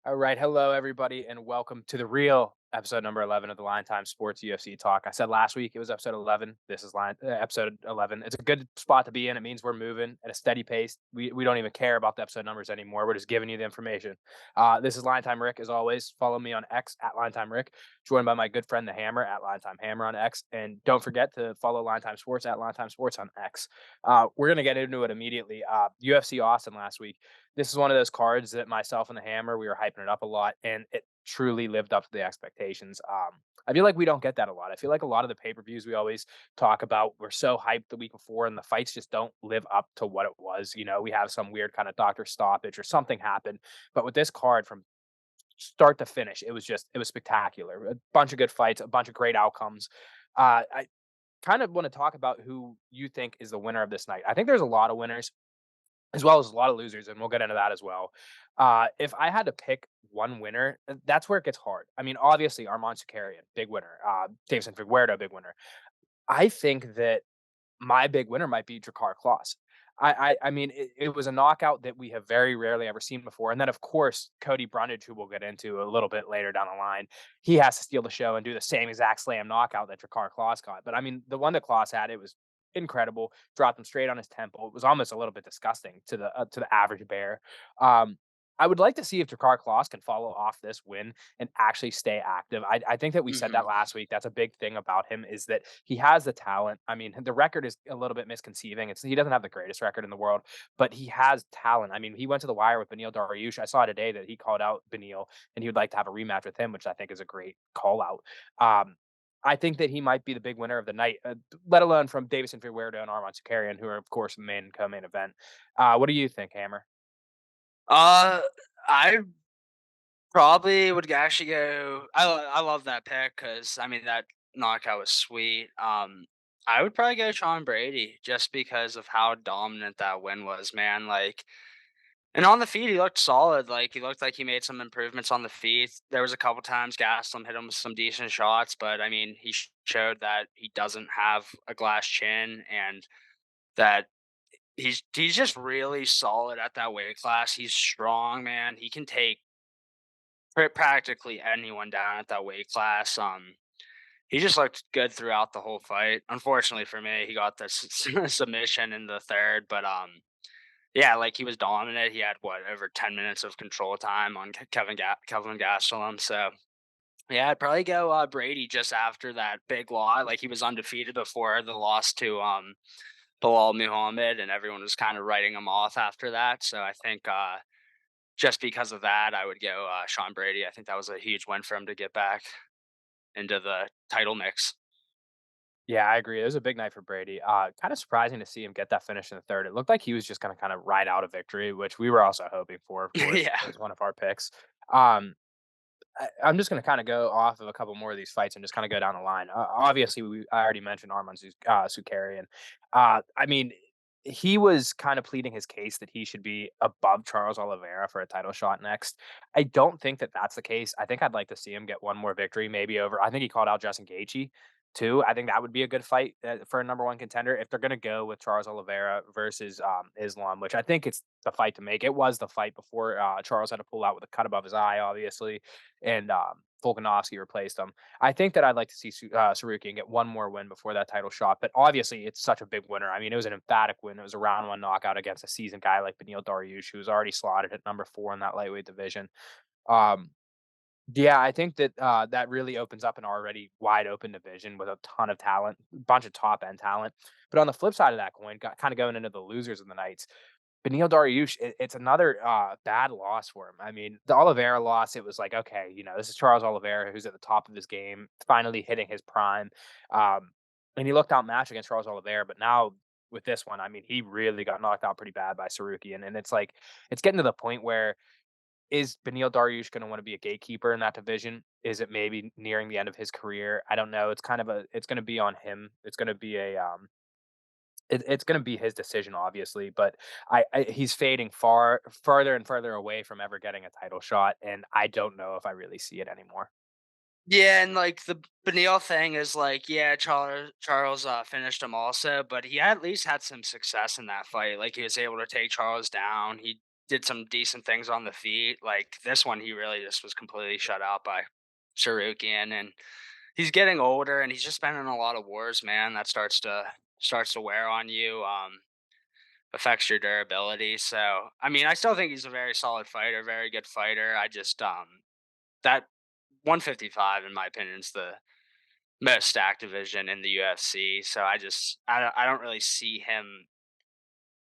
All right. Hello, everybody, and welcome to the real episode number 11 of the LineTime Sports UFC Talk. I said last week it was episode 11. This is episode 11. It's a good spot to be in. It means we're moving at a steady pace. We don't even care about the episode numbers anymore. We're just giving you the information. This is LineTime Rick, as always. Follow me on X at LineTime Rick, joined by my good friend, The Hammer, at LineTime Hammer on X. And don't forget to follow LineTime Sports at LineTime Sports on X. We're going to get into it immediately. UFC Austin last week. This is one of those cards that myself and the Hammer, we were hyping it up a lot, and it truly lived up to the expectations. I feel like we don't get that a lot. I feel like a lot of the pay-per-views we always talk about, we're so hyped the week before, and the fights just don't live up to what it was. We have some weird kind of doctor stoppage or something happen. But with this card, from start to finish, it was spectacular. A bunch of good fights, a bunch of great outcomes. I kind of want to talk about who you think is the winner of this night. I think there's a lot of winners as well as a lot of losers, and we'll get into that as well. If I had to pick one winner, that's where it gets hard. I mean, obviously, Armand Sakarian, big winner. Davison Figueroa, big winner. I think that my big winner might be Drakkar Klose. I mean, it was a knockout that we have very rarely ever seen before. And then, of course, Cody Brundage, who we'll get into a little bit later down the line, he has to steal the show and do the same exact slam knockout that Drakkar Klose got. But I mean, the one that Klose had, it was incredible. Dropped him straight on his temple. It was almost a little bit disgusting to the average bear. Um, I would like to see if Drakkar Klose can follow off this win and actually stay active. I think that we said that Mhm. last week. That's a big thing about him is that he has the talent. I mean, the record is a little bit misconceiving. He doesn't have the greatest record in the world, but he has talent. I mean, he went to the wire with Beneil Dariush. I saw today that he called out Beneil and he would like to have a rematch with him, which I think is a great call out. I think that he might be the big winner of the night, let alone from Davison Figueroa and Armand Sakarian, who are of course the main and co-main event. What do you think, Hammer? Uh, I probably would actually go. I love that pick because I mean that knockout was sweet. I would probably go Sean Brady just because of how dominant that win was, man. Like, and on the feet, he looked solid. Like, he looked like he made some improvements on the feet. There was a couple times Gastelum hit him with some decent shots, but I mean, he showed that he doesn't have a glass chin and that he's just really solid at that weight class. He's strong, man. He can take practically anyone down at that weight class. He just looked good throughout the whole fight. Unfortunately for me, he got the submission in the third, but yeah, like he was dominant. He had what over 10 minutes of control time on Kevin Gastelum. So yeah, I'd probably go Brady just after that big loss. Like he was undefeated before the loss to Bilal Muhammad, and everyone was kind of writing him off after that. So I think just because of that, I would go Sean Brady. I think that was a huge win for him to get back into the title mix. Yeah, I agree. It was a big night for Brady. Kind of surprising to see him get that finish in the third. It looked like he was just going to kind of ride out a victory, which we were also hoping for, of course, Yeah. as one of our picks. Um, I'm just going to kind of go off of a couple more of these fights and just kind of go down the line. Obviously, I already mentioned Arman Sukarian. I mean, he was kind of pleading his case that he should be above Charles Oliveira for a title shot next. I don't think that that's the case. I think I'd like to see him get one more victory, maybe over. I think he called out Justin Gaethje too. I think that would be a good fight for a number one contender if they're going to go with Charles Oliveira versus Islam, which I think it's the fight to make. It was the fight before Charles had to pull out with a cut above his eye, obviously, and Volkanovski replaced him. I think that I'd like to see Sarukian get one more win before that title shot, but obviously it's such a big winner. I mean, it was an emphatic win. It was a round one knockout against a seasoned guy like Beneil Dariush, who was already slotted at number 4 in that lightweight division. Um, yeah, I think that that really opens up an already wide open division with a ton of talent, bunch of top end talent. But on the flip side of that coin, kind of going into the losers of the nights, Beneil Dariush, it's another bad loss for him. I mean, the Oliveira loss, it was like, okay, this is Charles Oliveira who's at the top of his game, finally hitting his prime. Um, and he looked outmatched against Charles Oliveira, but now with this one, I mean, he really got knocked out pretty bad by Saruki. And it's like, it's getting to the point where is Beneil Dariush gonna wanna be a gatekeeper in that division? Is it maybe nearing the end of his career? I don't know. It's gonna be on him. It's gonna be it's gonna be his decision, obviously, but he's fading further and further away from ever getting a title shot, and I don't know if I really see it anymore. Yeah, and like the Benil thing is like, yeah, Charles finished him also, but he at least had some success in that fight. Like he was able to take Charles down. He did some decent things on the feet. Like this one, he really just was completely shut out by Sarukian, and he's getting older, and he's just been in a lot of wars, man. That starts to wear on you. Affects your durability. So, I mean, I still think he's a very solid fighter, very good fighter. I just that 155, in my opinion, is the most stacked division in the UFC. So I don't really see him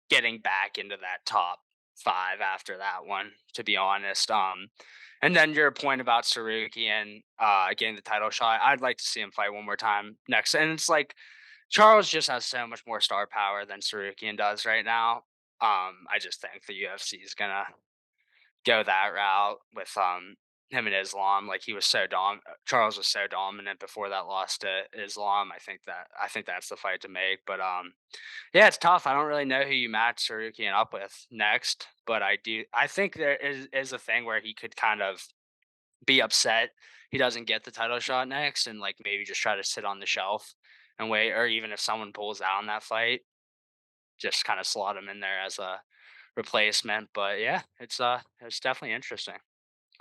getting back into that top five after that one, to be honest. And then your point about Sarukian getting the title shot, I'd like to see him fight one more time next. And it's like Charles just has so much more star power than Sarukian does right now. I just think the UFC is gonna go that route with him and Islam. Like he was so Charles was so dominant before that loss to Islam. I think that's the fight to make. But yeah, it's tough. I don't really know who you match Sarukian up with next, but I do. I think there is a thing where he could kind of be upset he doesn't get the title shot next, and like maybe just try to sit on the shelf and wait, or even if someone pulls out in that fight, just kind of slot him in there as a replacement. But yeah, it's definitely interesting.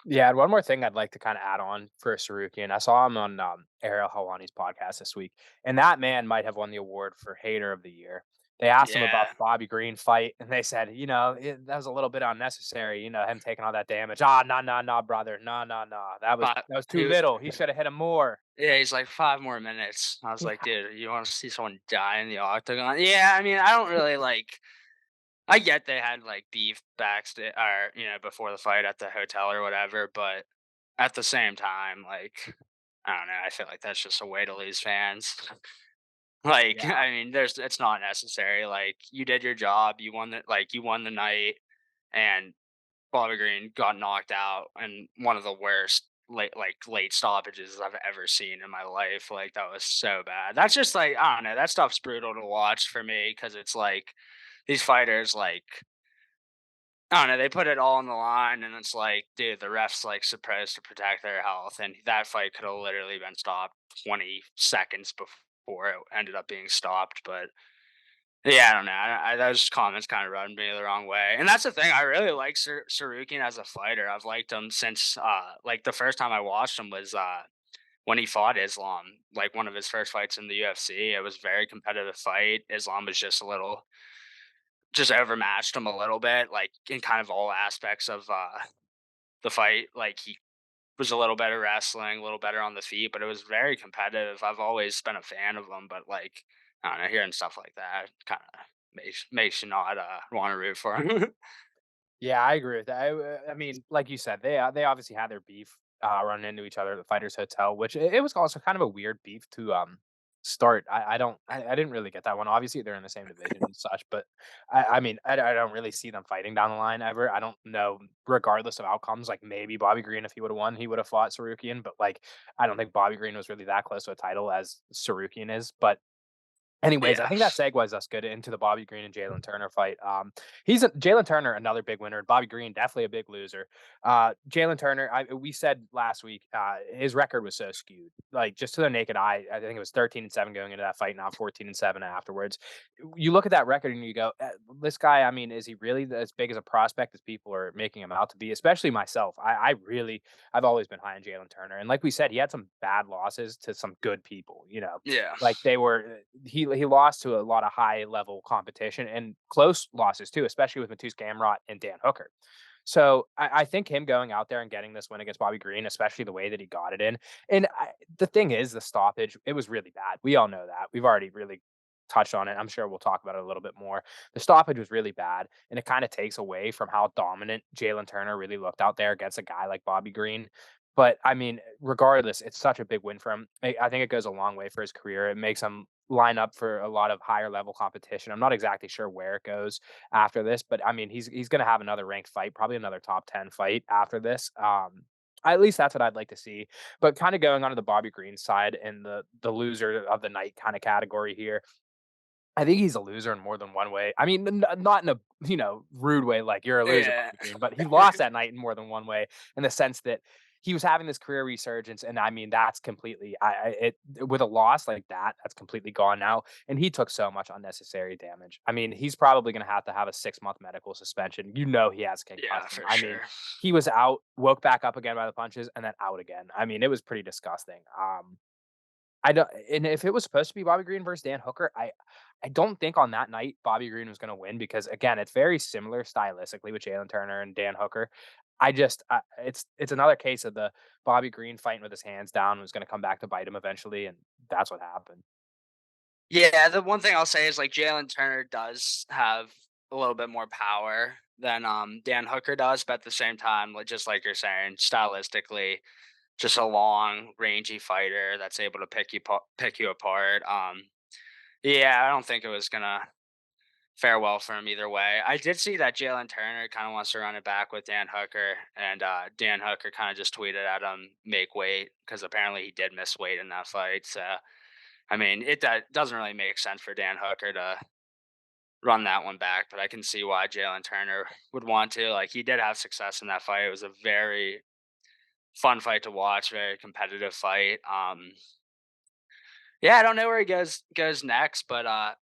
Yeah, and one more thing I'd like to kind of add on for Sarukian. I saw him on Ariel Helwani's podcast this week, and that man might have won the award for Hater of the Year. They asked him about Yeah, the Bobby Green fight, and they said, that was a little bit unnecessary. Him taking all that damage. Ah, nah, nah, nah, brother, nah, nah, nah. That was but that was too he was little. He should have hit him more. yeah, he's like 5 more minutes. I was like, Yeah, dude, you want to see someone die in the octagon? Yeah, I mean, I don't really like. I get they had like beef backstage or before the fight at the hotel or whatever, but at the same time, like I don't know, I feel like that's just a way to lose fans. Like, yeah. I mean, it's not necessary. Like, you did your job, you won the night, and Bobby Green got knocked out in one of the worst late stoppages I've ever seen in my life. Like that was so bad. That's just like I don't know. That stuff's brutal to watch for me because it's like these fighters like I don't know. They put it all on the line, and it's like, dude, the ref's like supposed to protect their health, and that fight could have literally been stopped 20 seconds before it ended up being stopped. But yeah, I don't know. Those comments kind of rubbed me the wrong way, and that's the thing. I really like Sarukian as a fighter. I've liked him since like the first time I watched him was when he fought Islam, like one of his first fights in the UFC. It was a very competitive fight. Islam was just overmatched him a little bit, like in kind of all aspects of the fight. Like he was a little better wrestling, a little better on the feet, but it was very competitive. I've always been a fan of him, but like I don't know, hearing stuff like that kind of makes you not want to root for him. Yeah, I agree with that. I mean, like you said, they obviously had their beef, running into each other at the Fighters Hotel, which it was also kind of a weird beef to start. I didn't really get that one. Obviously, they're in the same division and such, but I mean, I don't really see them fighting down the line ever. I don't know, regardless of outcomes. Like maybe Bobby Green, if he would have won, he would have fought Sarukian, but like I don't think Bobby Green was really that close to a title as Sarukian is. But anyways, I Yeah, think that segues us good into the Bobby Green and Jalen Turner fight. He's a Jalen Turner, another big winner. Bobby Green, definitely a big loser. Jalen Turner, we said last week, his record was so skewed. Like just to the naked eye, I think it was 13-7 going into that fight, now 14-7 afterwards. You look at that record and you go, this guy, I mean, is he really as big as a prospect as people are making him out to be? Especially myself. I've always been high on Jalen Turner. And like we said, he had some bad losses to some good people, yeah, like they were he lost to a lot of high level competition and close losses too, especially with Matus Gamrot and Dan Hooker. So I think him going out there and getting this win against Bobby Green, especially the way that he got it in, and the thing is, the stoppage, it was really bad. We all know that. We've already really touched on it. I'm sure we'll talk about it a little bit more. The stoppage was really bad, and it kind of takes away from how dominant Jalen Turner really looked out there against a guy like Bobby Green. But I mean, regardless, it's such a big win for him. I think it goes a long way for his career. It makes him line up for a lot of higher level competition. I'm not exactly sure where it goes after this, but I mean, he's going to have another ranked fight, probably another top 10 fight after this. At least that's what I'd like to see. But kind of going on to the Bobby Green side and the loser of the night kind of category here. I think he's a loser in more than one way. I mean, not in a rude way, like you're a loser, yeah, Bobby Green, but he lost that night in more than one way, in the sense that he was having this career resurgence, and I mean that's completely with a loss like that, that's completely gone now. And he took so much unnecessary damage. I mean, he's probably going to have a 6 month medical suspension. You know, he has a Yeah, concussion. for I mean, sure. he was out, woke back up again by the punches, and then out again. I mean, it was pretty disgusting. I don't, and if it was supposed to be Bobby Green versus Dan Hooker, I don't think on that night Bobby Green was going to win because again, it's very similar stylistically with Jalen Turner and Dan Hooker. It's another case of the Bobby Green fighting with his hands down was going to come back to bite him eventually, and that's what happened. Yeah, the one thing I'll say is like Jalen Turner does have a little bit more power than Dan Hooker does, but at the same time, like just like you're saying, stylistically, just a long, rangy fighter that's able to pick you apart. Yeah, I don't think it was gonna fare well for him either way. I did see that Jalen Turner kind of wants to run it back with Dan Hooker, and Dan Hooker kind of just tweeted at him, "Make weight," because apparently he did miss weight in that fight. So I mean, doesn't really make sense for Dan Hooker to run that one back, but I can see why Jalen Turner would want to. Like he did have success in that fight. It was a very fun fight to watch, very competitive fight. Yeah, I don't know where he goes next, but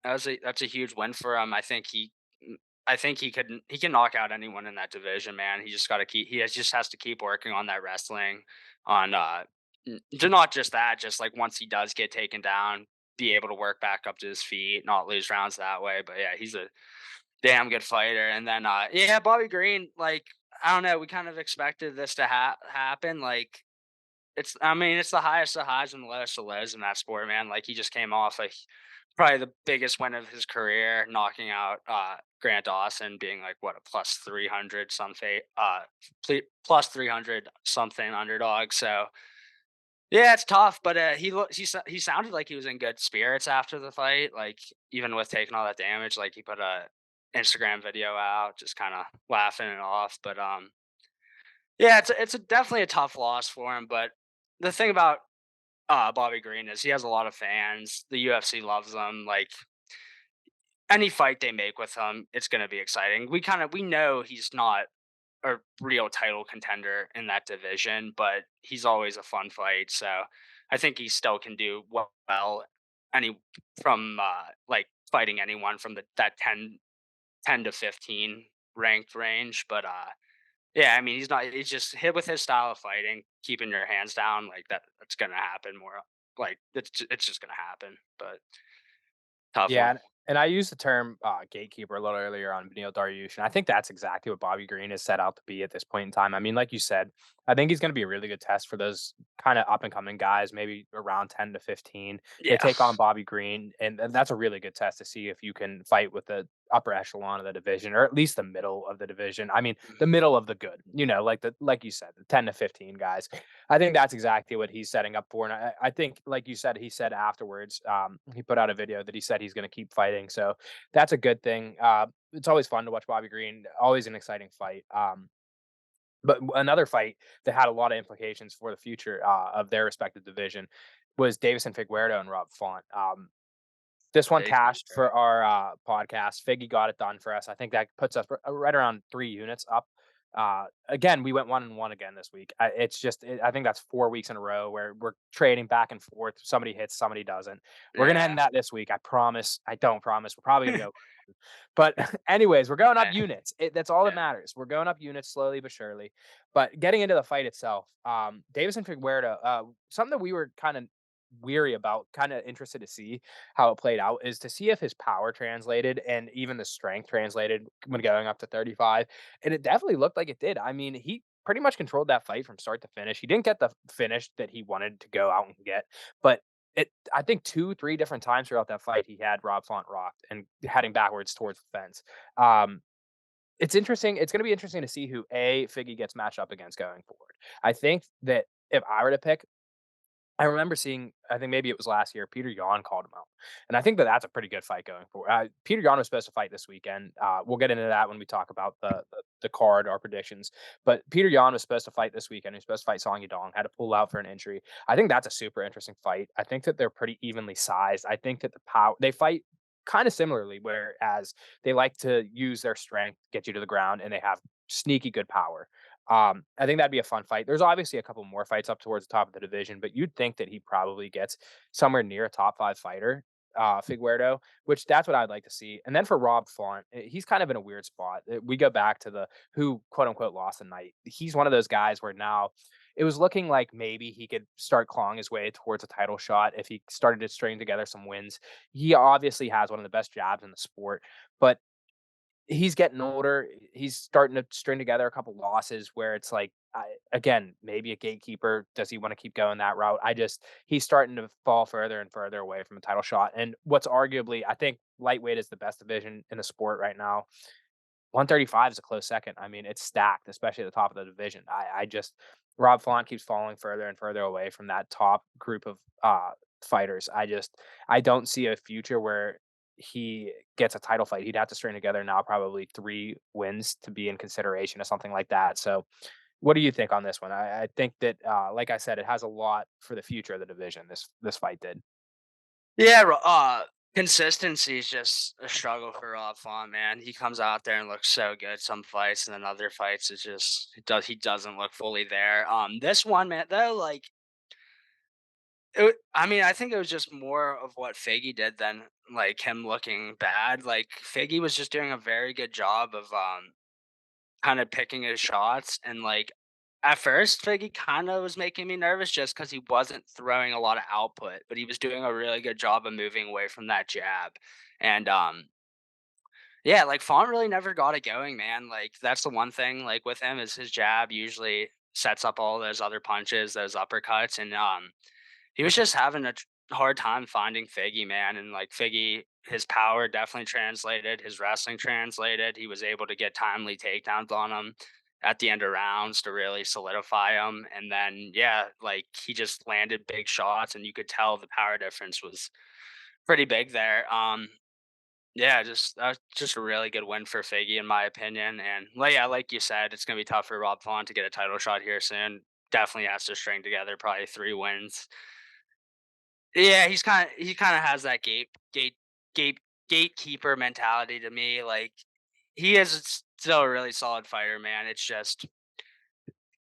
that's a huge win for him. I think he can knock out anyone in that division, man. He just got to keep just has to keep working on that wrestling, on not just that, just like once he does get taken down, be able to work back up to his feet, not lose rounds that way. But yeah, he's a damn good fighter. And then yeah, Bobby Green, like I don't know, we kind of expected this to happen. Like I mean, it's the highest of highs and the lowest of lows in that sport, man. Like he just came off like probably the biggest win of his career, knocking out Grant Dawson, being like what a plus 300 something, plus 300 something underdog. So yeah, it's tough, but he sounded like he was in good spirits after the fight. Like even with taking all that damage, like he put a Instagram video out, just kind of laughing it off. But yeah, definitely a tough loss for him. But the thing about Bobby Green is he has a lot of fans. The UFC loves him. Like any fight they make with him, it's going to be exciting. We know he's not a real title contender in that division, but he's always a fun fight. So I think he still can do well. Any from like fighting anyone from that 10 to 15 ranked range, but yeah, I mean, he's just hit with his style of fighting, keeping your hands down like that. That's gonna happen more. Like it's just gonna happen. But tough Yeah, one. and I used the term, gatekeeper a little earlier on Beneil Dariush, and I think that's exactly what Bobby Green is set out to be at this point in time. I mean, like you said, I think he's gonna be a really good test for those kinda up and coming guys, maybe around 10 to 15. They Yeah, take on Bobby Green, and that's a really good test to see if you can fight with the upper echelon of the division, or at least the middle of the division. I mean, the middle of the good, like you said, the 10 to 15 guys. I think that's exactly what he's setting up for, and I think, like you said, he said afterwards, he put out a video that he said he's going to keep fighting, so that's a good thing. It's always fun to watch Bobby Green, always an exciting fight. But another fight that had a lot of implications for the future of their respective division was Davison Figueiredo and Rob Font. This one big fight, cashed right? for our podcast. Figgy got it done for us. I think that puts us right around 3 units up. Again, we went 1-1 again this week. I think that's 4 weeks in a row where we're trading back and forth. Somebody hits, somebody doesn't. We're gonna Yeah. end that this week. I promise. I don't promise. We're probably gonna go. But anyways, we're going up Okay. units. That's all that Yeah. matters. We're going up units slowly but surely. But getting into the fight itself, Davison Figueroa, something that we were kind of weary about, kind of interested to see how it played out, is to see if his power translated and even the strength translated when going up to 35. And it definitely looked like it did. I mean, he pretty much controlled that fight from start to finish. He didn't get the finish that he wanted to go out and get, but I think 2, 3 different times throughout that fight, he had Rob Font rocked and heading backwards towards the fence. Um, it's interesting. It's going to be interesting to see who Figgy gets matched up against going forward. I think that if I were to pick, I remember seeing, I think maybe it was last year, Peter Yan called him out, and I think that that's a pretty good fight going forward. Peter Yan was supposed to fight this weekend. We'll get into that when we talk about the card, our predictions. But Peter Yan was supposed to fight this weekend. He was supposed to fight Song Yadong, had to pull out for an injury. I think that's a super interesting fight. I think that they're pretty evenly sized. I think that the power they fight kind of similarly, whereas they like to use their strength, get you to the ground, and they have sneaky good power. I think that'd be a fun fight. There's obviously a couple more fights up towards the top of the division, but you'd think that he probably gets somewhere near a top 5 fighter, Figueroa, which that's what I'd like to see. And then for Rob Font, he's kind of in a weird spot. We go back to the who quote unquote lost the night. He's one of those guys where now it was looking like maybe he could start clawing his way towards a title shot if he started to string together some wins. He obviously has one of the best jabs in the sport, but he's getting older. He's starting to string together a couple losses where it's like, again, maybe a gatekeeper. Does he want to keep going that route? He's starting to fall further and further away from a title shot. And what's arguably, I think lightweight is the best division in the sport right now. 135 is a close second. I mean, it's stacked, especially at the top of the division. Rob Font keeps falling further and further away from that top group of fighters. I don't see a future where he gets a title fight. He'd have to string together now probably 3 wins to be in consideration or something like that. So, what do you think on this one? I think that, like I said, it has a lot for the future of the division. This fight did. Yeah, consistency is just a struggle for Rob Font, man. He comes out there and looks so good some fights, and then other fights it's just he doesn't look fully there. This one, man, though, like I mean, I think it was just more of what Figgy did than like him looking bad. Like Figgy was just doing a very good job of kind of picking his shots, and like at first Figgy kind of was making me nervous just because he wasn't throwing a lot of output, but he was doing a really good job of moving away from that jab. And yeah, like Font really never got it going, man. Like that's the one thing like with him is his jab usually sets up all those other punches, those uppercuts, and he was just having a hard time finding Figgy, man. And like Figgy, his power definitely translated, his wrestling translated. He was able to get timely takedowns on him at the end of rounds to really solidify him. And then, yeah, like he just landed big shots, and you could tell the power difference was pretty big there. Yeah, just just a really good win for Figgy in my opinion. And like yeah, like you said, it's gonna be tough for Rob Font to get a title shot here soon. Definitely has to string together probably 3 wins. Yeah, he kinda has that gate gatekeeper mentality to me, like, he is still a really solid fighter, man, it's just,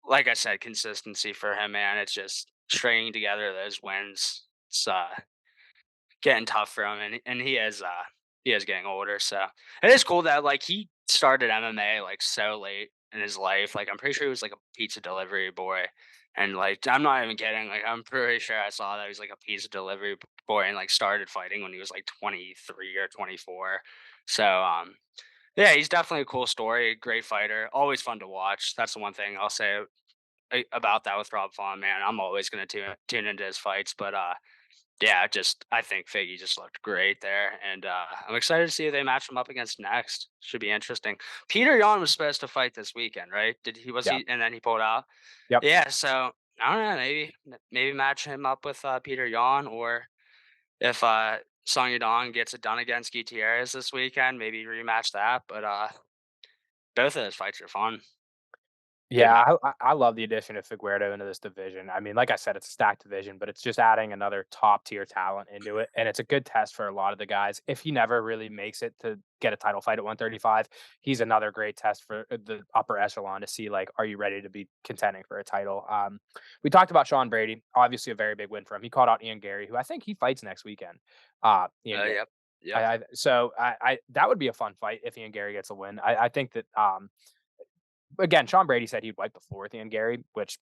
like I said, consistency for him, man, it's just stringing together those wins. It's, getting tough for him, and he is getting older, so it is cool that, like, he started MMA, like, so late in his life, like, I'm pretty sure he was, like, a pizza delivery boy, and, like, I'm not even kidding, like, I'm pretty sure I saw that he was, like, a pizza delivery boy and, like, started fighting when he was, like, 23 or 24, so, yeah, he's definitely a cool story, great fighter, always fun to watch, that's the one thing I'll say about that with Rob Font, man, I'm always gonna tune into his fights, but, yeah, just I think Figgy just looked great there, and I'm excited to see who they match him up against next. Should be interesting. Peter Yan was supposed to fight this weekend, right? Did he was Yeah. he and then he pulled out? Yep. Yeah, so I don't know, maybe match him up with Peter Yan, or if Song Yadong gets it done against Gutierrez this weekend, maybe rematch that. But both of those fights are fun. Good Yeah, match. I love the addition of Figueroa into this division. I mean, like I said, it's a stacked division, but it's just adding another top tier talent into it, and it's a good test for a lot of the guys. If he never really makes it to get a title fight at 135, he's another great test for the upper echelon to see like, are you ready to be contending for a title? We talked about Sean Brady, obviously a very big win for him. He called out Ian Gary, who I think he fights next weekend. Ian Gary. Yep, yep. I that would be a fun fight if Ian Gary gets a win. I think that again, Sean Brady said he'd wipe the floor with Ian Gary, which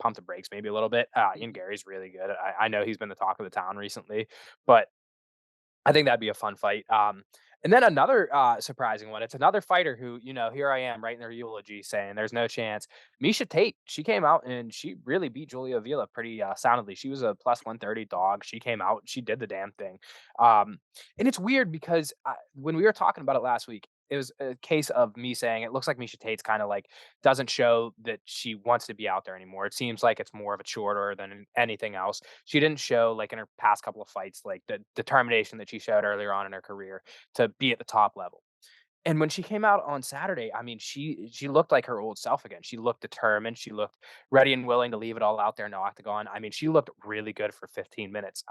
pump the brakes maybe a little bit. Ian Gary's really good. I know he's been the talk of the town recently, but I think that'd be a fun fight. And then another surprising one. It's another fighter who, here I am writing their eulogy saying there's no chance. Misha Tate, she came out and she really beat Julia Avila pretty soundly. She was a plus 130 dog. She came out, she did the damn thing. And it's weird because when we were talking about it last week, it was a case of me saying it looks like Misha Tate's kind of like doesn't show that she wants to be out there anymore. It seems like it's more of a chore to her than anything else. She didn't show like in her past couple of fights like the determination that she showed earlier on in her career to be at the top level. And when she came out on Saturday, I mean, she looked like her old self again. She looked determined. She looked ready and willing to leave it all out there in the octagon. I mean, she looked really good for 15 minutes.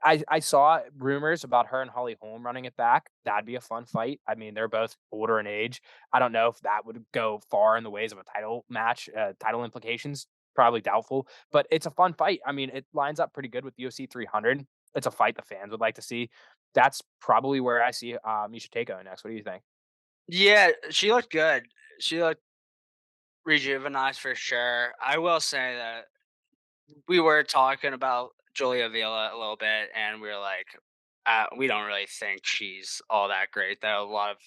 I saw rumors about her and Holly Holm running it back. That'd be a fun fight. I mean, they're both older in age. I don't know if that would go far in the ways of a title match, title implications. Probably doubtful, but it's a fun fight. I mean, it lines up pretty good with UFC 300. It's a fight the fans would like to see. That's probably where I see Misha Tate going next. What do you think? Yeah, she looked good. She looked rejuvenized for sure. I will say that we were talking about Julia Vila a little bit, and we were like, we don't really think she's all that great. Though a lot of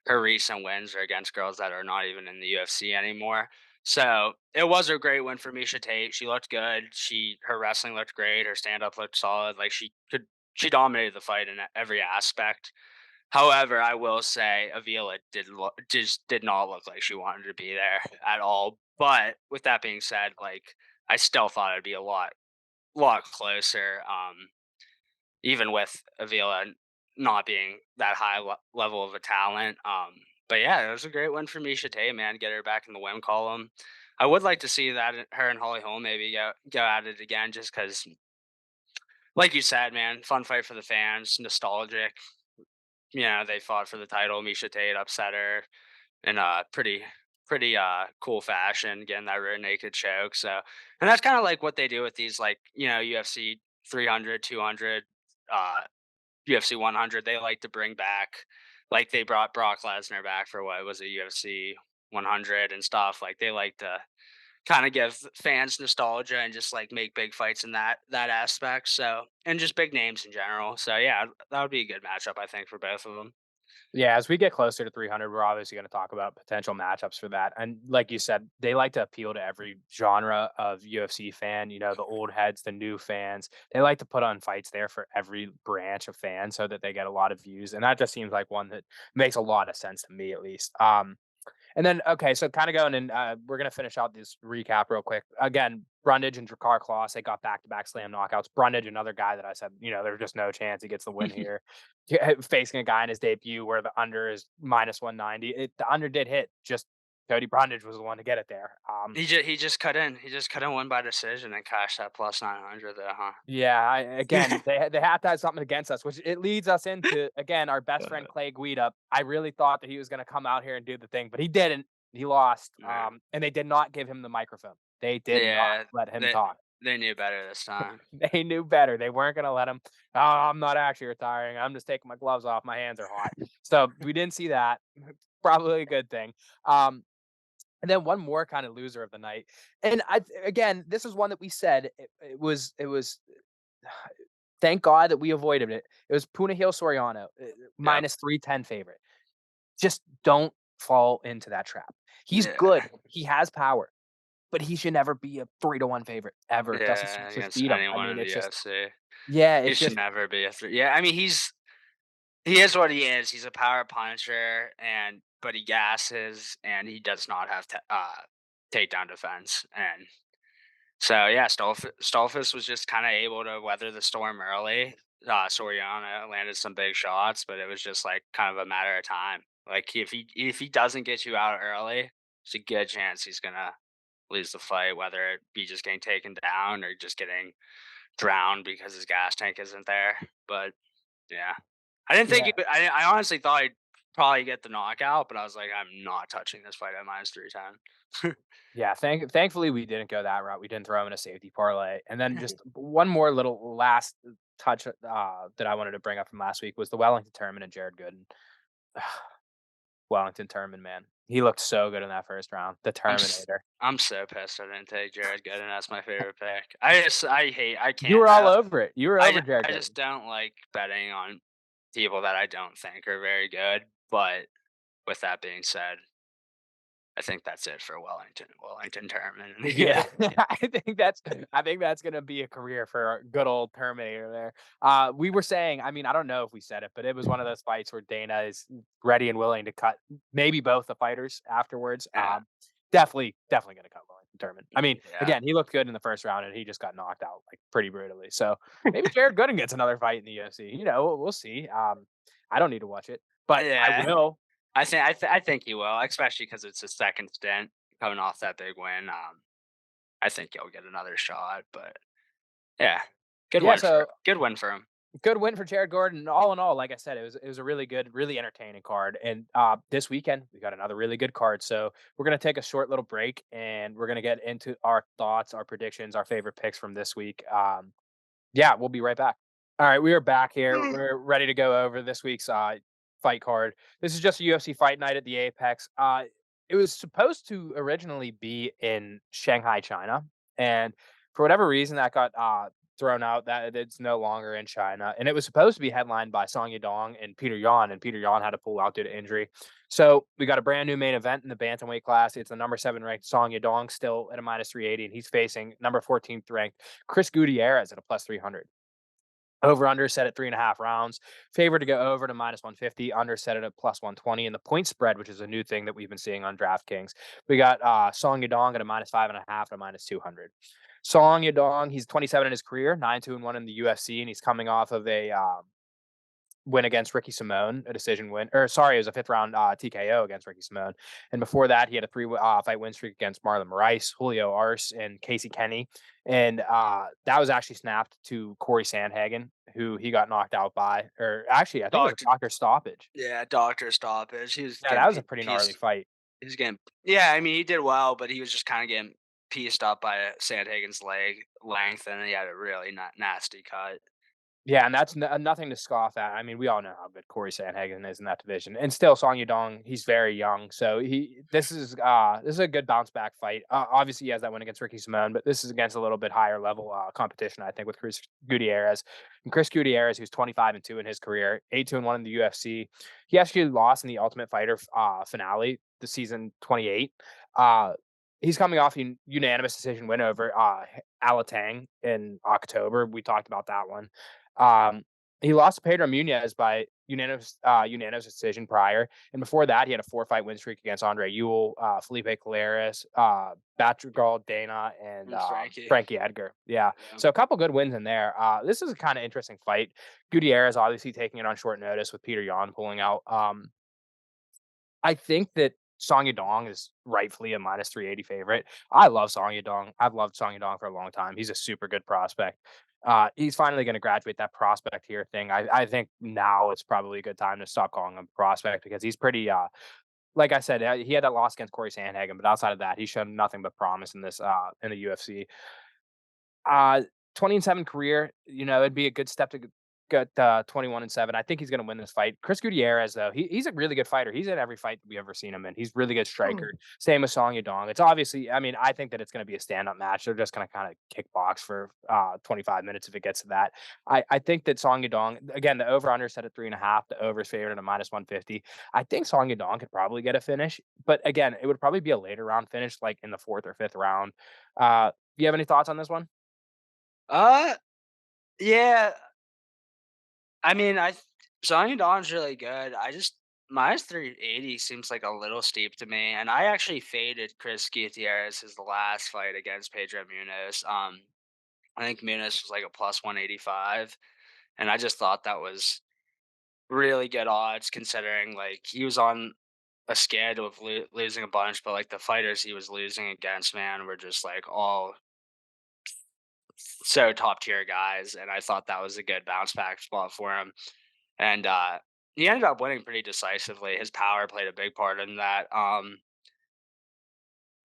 her recent wins are against girls that are not even in the UFC anymore. So it was a great win for Misha Tate. She looked good. Her wrestling looked great. Her stand up looked solid. Like she dominated the fight in every aspect. However, I will say Avila just did not look like she wanted to be there at all. But with that being said, like I still thought it'd be a lot closer. Even with Avila not being that high level of a talent. But yeah, it was a great win for Misha Tate, man. Get her back in the win column. I would like to see that her and Holly Holm maybe go at it again, just because, like you said, man, fun fight for the fans, nostalgic. They fought for the title. Misha Tate upset her in a pretty cool fashion, getting that rear naked choke. So, and that's kind of like what they do with these, like, UFC 300, 200, UFC 100. They like to bring back, like they brought Brock Lesnar back for what was a UFC 100 and stuff. Like they like to kind of give fans nostalgia and just like make big fights in that aspect. So, and just big names in general. So yeah, that would be a good matchup, I think, for both of them. Yeah, as we get closer to 300, we're obviously going to talk about potential matchups for that. And like you said, they like to appeal to every genre of UFC fan, the old heads, the new fans. They like to put on fights there for every branch of fans so that they get a lot of views. And that just seems like one that makes a lot of sense to me, at least. And then, okay, so kind of going and we're going to finish out this recap real quick. Again, Brundage and Drakkar Kloss, they got back to back slam knockouts. Brundage, another guy that I said, there's just no chance he gets the win here. Facing a guy in his debut where the under is minus 190. The under did hit, just Cody Brundage was the one to get it there. He just cut in. He just cut in one by decision and cashed that plus 900 there, huh? Yeah, again, they have to have something against us, which it leads us into again our best friend Clay Guida. I really thought that he was going to come out here and do the thing, but he didn't. He lost, Yeah. and they did not give him the microphone. They did not Yeah, let him they talk. they knew better this time. They knew better. They weren't going to let him. Oh, I'm not actually retiring. I'm just taking my gloves off. My hands are hot. So we didn't see that. Probably a good thing. Um, and then one more kind of loser of the night, and again, this is one that we said it was thank God that we avoided it. It was Punahil Soriano, Yep. minus 310 favorite. Just don't fall into that trap. He's good. Yeah. He has power, but he should never be a 3-1 favorite ever. Dustin Yeah, Smarts just against beat him. I anyone mean, in the it's just, UFC. yeah, He it's should just, never be a three. Yeah, I mean, he is what he is. He's a power puncher, but he gasses, and he does not have takedown defense. And so yeah, Stolfus was just kind of able to weather the storm early. Soriano landed some big shots, but it was just like kind of a matter of time. Like if he doesn't get you out early, there's a good chance he's gonna lose the fight, whether it be just getting taken down or just getting drowned because his gas tank isn't there. But yeah, I didn't think yeah. he would. I honestly thought he'd probably get the knockout, but I was like, I'm not touching this fight at minus 310. Yeah, thankfully we didn't go that route. We didn't throw him in a safety parlay. And then just one more little last touch that I wanted to bring up from last week was the Wellington tournament and Jared Gooden. Wellington tournament, man. He looked so good in that first round. The I'm s- Terminator. I'm so pissed I didn't take Jared Gooden as my favorite pick. I You can't. were all over it. You were over Jared I Gooden. just don't like betting on people that I don't think are very good. But with that being said, I think that's it for Wellington tournament. Yeah, I think that's gonna be a career for our good old Terminator there. We were saying, I mean, I don't know if we said it, but it was one of those fights where Dana is ready and willing to cut maybe both the fighters afterwards. Yeah, Definitely gonna cut Wellington Turman. I mean, yeah, again, he looked good in the first round and he just got knocked out like pretty brutally. So maybe Jared Gooden gets another fight in the UFC. We'll see. I don't need to watch it, but I yeah. will. I think he will, especially because it's his second stint coming off that big win. I think he'll get another shot. But yeah, Yeah, so good win for him. Good win for Jared Gordon. All in all, like I said, it was a really good, really entertaining card. And this weekend we got another really good card. So we're gonna take a short little break and we're gonna get into our thoughts, our predictions, our favorite picks from this week. Yeah, we'll be right back. All right, we are back here. We're ready to go over this week's fight card. This is just a UFC fight night at the Apex. It was supposed to originally be in Shanghai, China, and for whatever reason that got thrown out. That it's no longer in China, and it was supposed to be headlined by Song Yadong and Peter Yan, and Peter Yan had to pull out due to injury. So we got a brand new main event in the bantamweight class. It's the number 7 ranked Song Yadong, still at a minus 380, and he's facing number 14th ranked Chris Gutierrez at a plus 300. Over under set at 3.5 rounds. Favored to go over to minus 150. Under set at a plus 120. And the point spread, which is a new thing that we've been seeing on DraftKings, we got Song Yadong at a minus 5.5 to minus 200. Song Yadong, he's 27 in his career, 9-2-1 in the UFC, and he's coming off of a win against Ricky Simone, a decision win. Or sorry, it was a fifth round TKO against Ricky Simone. And before that, he had a three fight win streak against Marlon Moraes, Julio Arce, and Casey Kenny. And that was actually snapped to Corey Sandhagen, who he got knocked out by. Or actually, I think it was Doctor, a doctor stoppage. yeah, doctor stoppage. He was Yeah, that getting was a pretty gnarly pieced. fight. He was getting, yeah. I mean, he did well, but he was just kind of getting pieced up by Sandhagen's leg length, and he had a really not nasty cut. Yeah, and that's nothing to scoff at. I mean, we all know how good Corey Sandhagen is in that division, and still Song Yadong, he's very young, so this is a good bounce back fight. Obviously, he has that win against Ricky Simone, but this is against a little bit higher level competition, I think, with Chris Gutierrez. And Chris Gutierrez, who's 25-2 in his career, 8-1 in the UFC. He actually lost in the Ultimate Fighter finale, the season 28. Uh, he's coming off a unanimous decision win over Alatang in October. We talked about that one. Um, he lost to Pedro Munez by unanimous decision prior, and before that, he had a 4-fight win streak against Andre Ewell, Felipe Colares, Batrigal Dana, and And Frankie, Frankie Edgar. Yeah, yeah. so a couple good wins in there. This is a kind of interesting fight. Gutierrez obviously taking it on short notice with Peter Yan pulling out. I think that Song Yadong is rightfully a minus 380 favorite. I love Song Yadong. I've loved Song Yadong for a long time. He's a super good prospect. He's finally going to graduate that prospect here thing. I think now it's probably a good time to stop calling him prospect because he's pretty, like I said, he had that loss against Corey Sandhagen, but outside of that, he's shown nothing but promise in this, in the UFC. Uh, 20-7 career, it'd be a good step to get 21-7. I think he's gonna win this fight. Chris Gutierrez, though, he's a really good fighter. He's in every fight that we ever seen him in. He's really good striker. Same with Song Yadong. It's obviously, I mean, I think that it's gonna be a stand-up match. They're just gonna kind of kick box for 25 minutes if it gets to that. I think that Song Yadong, again, the over-under set at 3.5, the over is favored at a minus 150. I think Song Yadong could probably get a finish, but again, it would probably be a later round finish, like in the fourth or fifth round. Do you have any thoughts on this one? Uh, yeah. I mean, Sonny Don's really good. I just minus 380 seems like a little steep to me, and I actually faded Chris Gutierrez his last fight against Pedro Munez. I think Munez was like a plus 185, and I just thought that was really good odds considering like he was on a schedule of losing a bunch, but like the fighters he was losing against, man, were just like all so top tier guys, and I thought that was a good bounce back spot for him. And he ended up winning pretty decisively. His power played a big part in that.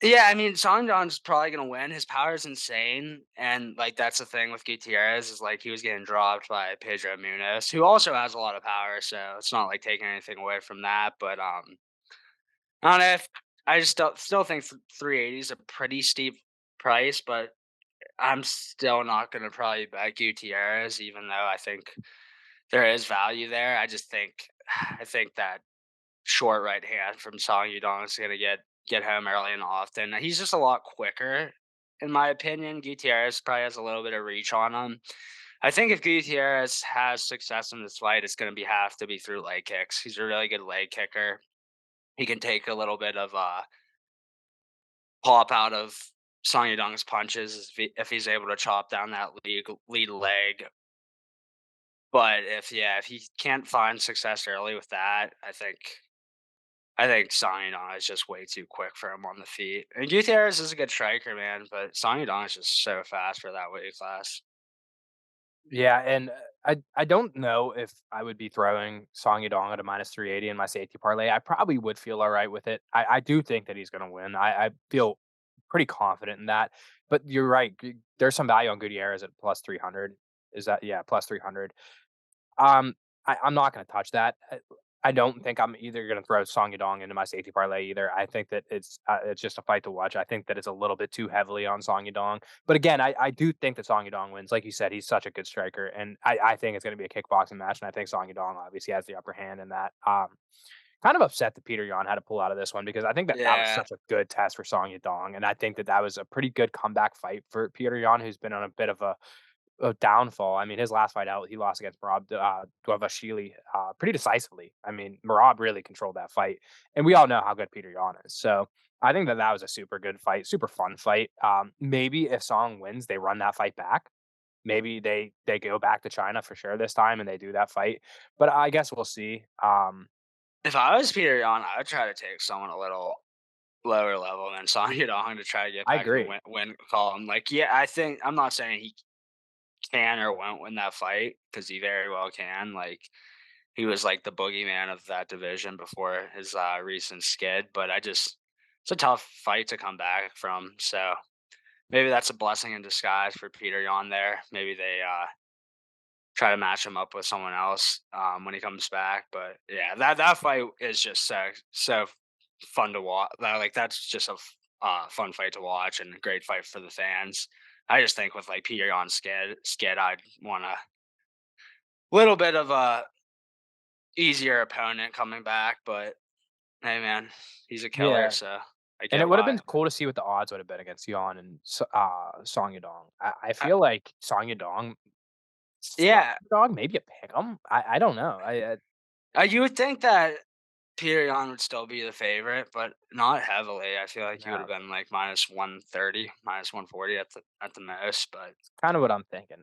Yeah, I mean, Song John's probably gonna win. His power is insane, and like that's the thing with Gutierrez is like he was getting dropped by Pedro Munez, who also has a lot of power. So it's not like taking anything away from that. But I don't know. If, I just still think 380 is a pretty steep price, but I'm still not gonna probably bet Gutierrez, even though I think there is value there. I just think I think that short right hand from Song Yudong is gonna get home early and often. He's just a lot quicker, in my opinion. Gutierrez probably has a little bit of reach on him. I think if Gutierrez has success in this fight, it's gonna be have to be through leg kicks. He's a really good leg kicker. He can take a little bit of pop out of Song Yudong's punches if he's able to chop down that lead leg. But if he can't find success early with that, I think Sanyadong is just way too quick for him on the feet. And Gutierrez is a good striker, man, but Sanyadong is just so fast for that weight class. Yeah, and I don't know if I would be throwing Song Yadong at a -380 in my safety parlay. I probably would feel alright with it. I do think that he's gonna win. I feel pretty confident in that, but you're right, there's some value on Gutierrez at +300. Is that yeah, +300. Um, I'm not gonna touch that. I don't think I'm either gonna throw Song Yadong into my safety parlay either. I think that it's just a fight to watch. I think that it's a little bit too heavily on Song Yadong. But again, I do think that Song Yadong wins. Like you said, he's such a good striker, and I think it's gonna be a kickboxing match, and I think Song Yadong obviously has the upper hand in that. Kind of upset that Peter Yan had to pull out of this one because I think that that was Yeah. such a good test for Song Yadong, and I think that that was a pretty good comeback fight for Peter Yan, who's been on a bit of a downfall. I mean, his last fight out, he lost against Merab Dvalishvili pretty decisively. I mean, Merab really controlled that fight, and we all know how good Peter Yan is. So I think that that was a super good fight, super fun fight. Maybe if Song wins, they run that fight back. Maybe they go back to China for sure this time and they do that fight. But I guess we'll see. If I was Peter Yan, I would try to take someone a little lower level than Son Yudong to try to get I back in the agree. win column. Like, yeah, I think I'm not saying he can or won't win that fight because he very well can. Like, he was like the boogeyman of that division before his recent skid. But it's a tough fight to come back from. So maybe that's a blessing in disguise for Peter Yan there. Maybe they try to match him up with someone else when he comes back. But yeah, that fight is just so fun to watch. Like that's just a fun fight to watch and a great fight for the fans. I just think with like Peter on skid, I'd want a little bit of a easier opponent coming back. But hey, man, he's a killer, Yeah. so I And it get would have why. been cool to see what the odds would have been against Yon and Song Yadong. I Uh, feel like Song Yadong slight yeah, dog, maybe a pick 'em. I don't know. you would think that Peter Yan would still be the favorite, but not heavily. I feel like he would have No, been like minus 130, minus 140 at the most. But kind of what I'm thinking.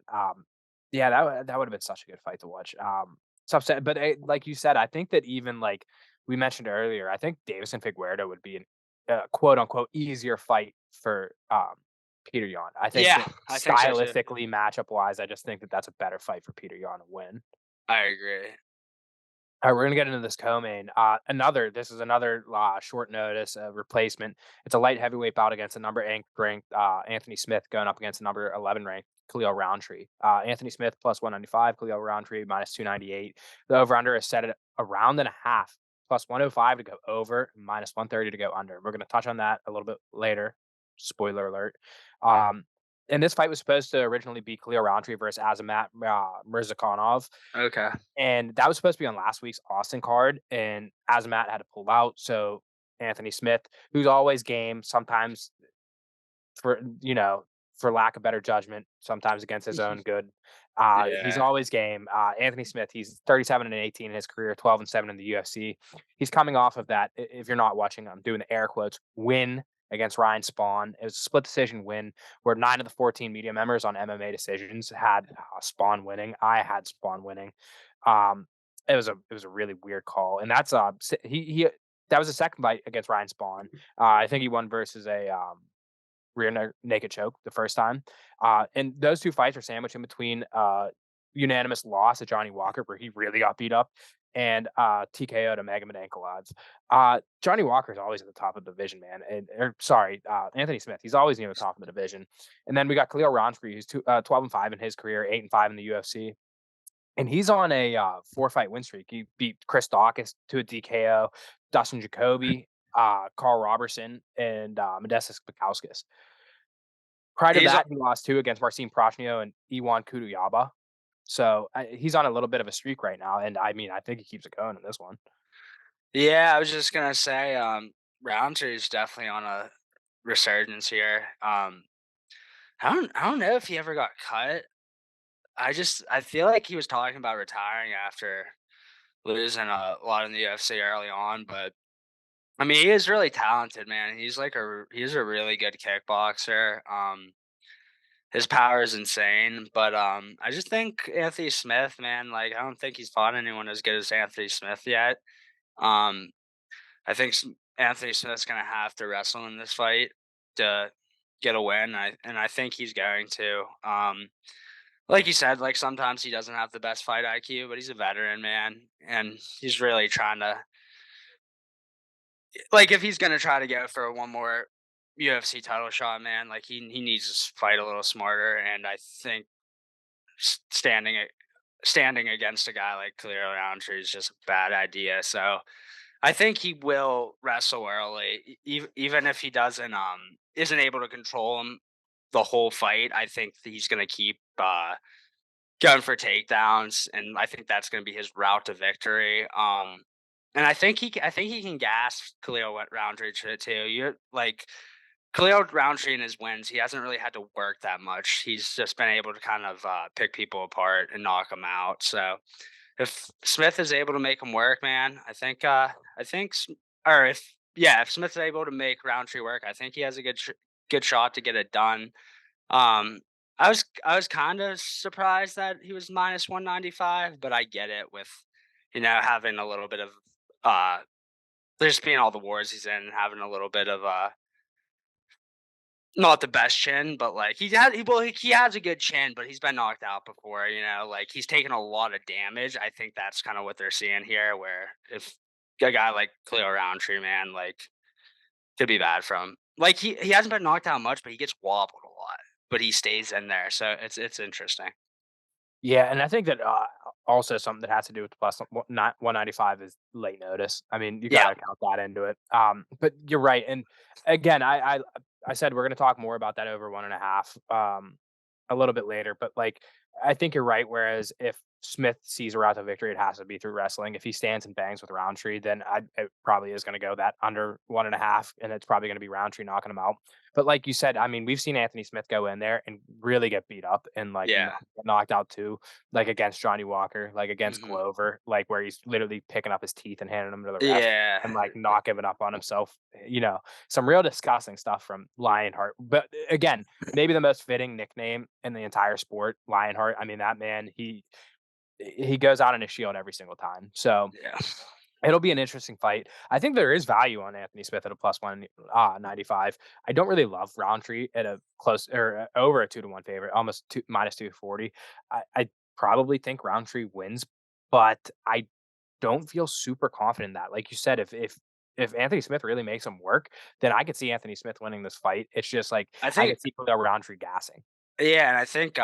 Yeah, that would have been such a good fight to watch. It's upset, but like you said, I think that even like we mentioned earlier, I think Davis and Figueroa would be an quote unquote easier fight for Peter Yan. I think yeah, that I think so too. stylistically, matchup wise, I just think that that's a better fight for Peter Yan to win. I agree. All right, we're gonna get into this co-main. This is another short notice replacement. It's a light heavyweight bout against a number 8 ranked Anthony Smith going up against a number 11 ranked Khalil Roundtree. Anthony Smith plus 195, Khalil Roundtree minus 298. The over under is set at a round and a half, plus 105 to go over, minus 130 to go under. We're gonna touch on that a little bit later. Spoiler alert. Um, and this fight was supposed to originally be Khalil Roundtree versus Azamat Mirzakhanov, Okay. and that was supposed to be on last week's Austin card, and Azamat had to pull out. So Anthony Smith, who's always game, sometimes for for lack of better judgment, sometimes against his own good. He's Yeah. always game. Anthony Smith, he's 37-18 in his career, 12-7 in the UFC. He's coming off of that. If you're not watching, I'm doing the air quotes. Win against Ryan Spawn. It was a split decision win where 9 of the 14 media members on MMA decisions had Spawn winning. I had Spawn winning. Um, it was a really weird call, and that's he that was a second fight against Ryan Spawn. I think he won versus a naked choke the first time. And those two fights are sandwiched in between unanimous loss to Johnny Walker, where he really got beat up, and TKO to Magomed Ankalaev. Johnny Walker is always at the top of the division, man. Anthony Smith. He's always near the top of the division. And then we got Khalil Rountree, who's 12-5 in his career, 8-5 in the UFC. And he's on a 4-fight win streak. He beat Chris Dawkins to a DKO, Dustin Jacoby, Carl Robertson, and Modestas Bukowskis. Prior to He's that, he lost 2 against Marcin Prachnio and Iwan Kuduyaba. So, he's on a little bit of a streak right now, and I mean, I think he keeps it going in this one. Yeah, I was just gonna say, Roundtree is definitely on a resurgence here. I don't know if he ever got cut. I feel like he was talking about retiring after losing a lot in the UFC early on, but I mean, he is really talented, man. He's a really good kickboxer. His power is insane, but I just think Anthony Smith, man, like I don't think he's fought anyone as good as Anthony Smith yet. Um, I think Anthony Smith's gonna have to wrestle in this fight to get a win. I think he's going to. Like you said, like sometimes he doesn't have the best fight IQ, but he's a veteran, man, and he's really trying to like if he's gonna try to go for one more UFC title shot, man, like he needs to fight a little smarter. And I think standing against a guy like Khalil Roundtree is just a bad idea. So I think he will wrestle early, even if he doesn't isn't able to control him the whole fight. I think that he's gonna keep going for takedowns, and I think that's going to be his route to victory. And I think he can gas Khalil Roundtree too. You're like Khalil Roundtree in his wins, he hasn't really had to work that much. He's just been able to kind of pick people apart and knock them out. So if Smith is able to make him work, man, I think, or if yeah, if Smith's able to make Roundtree work, I think he has a good shot to get it done. um, I was kind of surprised that he was minus 195, but I get it with having a little bit of uh there's being all the wars he's in and having a little bit of not the best chin, but like he has a good chin, but he's been knocked out before, like he's taken a lot of damage. I think that's kind of what they're seeing here, where if a guy like Cleo Roundtree, man, like could be bad for him. Like he hasn't been knocked out much, but he gets wobbled a lot, but he stays in there. So it's interesting. Yeah, and I think that also something that has to do with the plus 195 is late notice. I mean, you got Yeah. to count that into it. But you're right, and again, I said we're going to talk more about that over 1.5 a little bit later, but like I think you're right. Whereas if Smith sees a route to victory, it has to be through wrestling. If he stands and bangs with Roundtree, then it probably is going to go that under 1.5, and it's probably going to be Roundtree knocking him out. But like you said, I mean, we've seen Anthony Smith go in there and really get beat up and like Yeah. get knocked out too, like against Johnny Walker, like against Hmm. Glover, like where he's literally picking up his teeth and handing them to the ref Yeah. and like not giving up on himself. Some real disgusting stuff from Lionheart. But again, maybe the most fitting nickname in the entire sport, Lionheart. I mean, that man, he goes out on his shield every single time. So Yeah. it'll be an interesting fight. I think there is value on Anthony Smith at a plus 195. I don't really love Roundtree at a close or over a 2-1 favorite, almost minus 240. I probably think Roundtree wins, but I don't feel super confident in that. Like you said, if Anthony Smith really makes him work, then I could see Anthony Smith winning this fight. It's just like I I think could see Roundtree gassing. yeah, and I think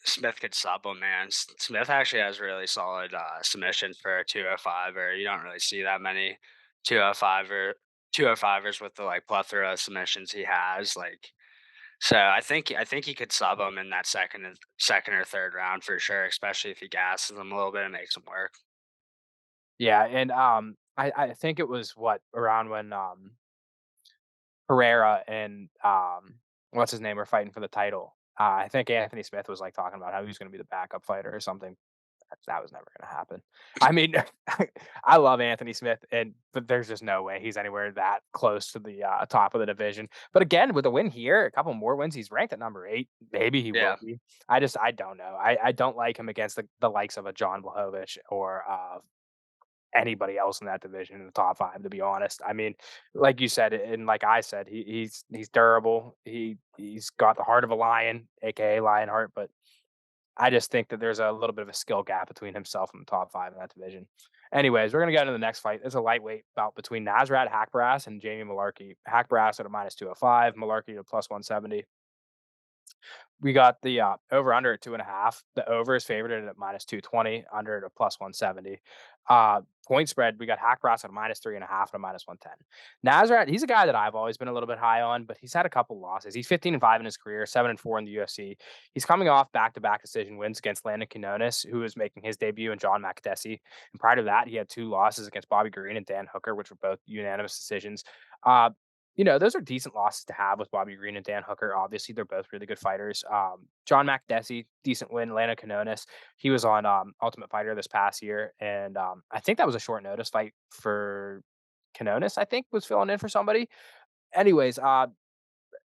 Smith could sub him, man. Smith actually has really solid submissions for a 205, or you don't really see that many 205 or 205ers with the like plethora of submissions he has. Like, so I think he could sub him in that second or third round for sure, especially if he gasses him a little bit and makes him work. Yeah, and I think it was what around when Pereira and what's his name were fighting for the title. I think Anthony Smith was like talking about how he was going to be the backup fighter or something. That was never going to happen. I mean, I love Anthony Smith, but there's just no way he's anywhere that close to the top of the division. But again, with a win here, a couple more wins, he's ranked at number 8. Maybe he will Yeah. be. I don't know. I don't like him against the likes of a John Blahovic or anybody else in that division in the top 5, to be honest. I mean, like you said, and like I said, he's durable. He's got the heart of a lion, aka Lionheart, but I just think that there's a little bit of a skill gap between himself and the top 5 in that division. Anyways, we're gonna get into the next fight. It's a lightweight bout between Nasrat Hackbrass and Jamie Malarkey. Hackbrass at a minus 205, Malarkey at a plus 170. We got the over under at 2.5. The over is favored at minus 220, under at a plus 170. Point spread, we got Hackbrass at a minus 3.5 and a minus 110. Nazareth, he's a guy that I've always been a little bit high on, but he's had a couple losses. He's 15-5 in his career, 7-4 in the UFC. He's coming off back-to-back decision wins against Landon Quinones, who is making his debut, and John Makdessi. And prior to that, he had 2 losses against Bobby Green and Dan Hooker, which were both unanimous decisions. Uh, those are decent losses to have with Bobby Green and Dan Hooker. Obviously, they're both really good fighters. John Makdessi, decent win. Lana Canonis, he was on Ultimate Fighter this past year, and I think that was a short notice fight for Canonis. I think was filling in for somebody. Anyways,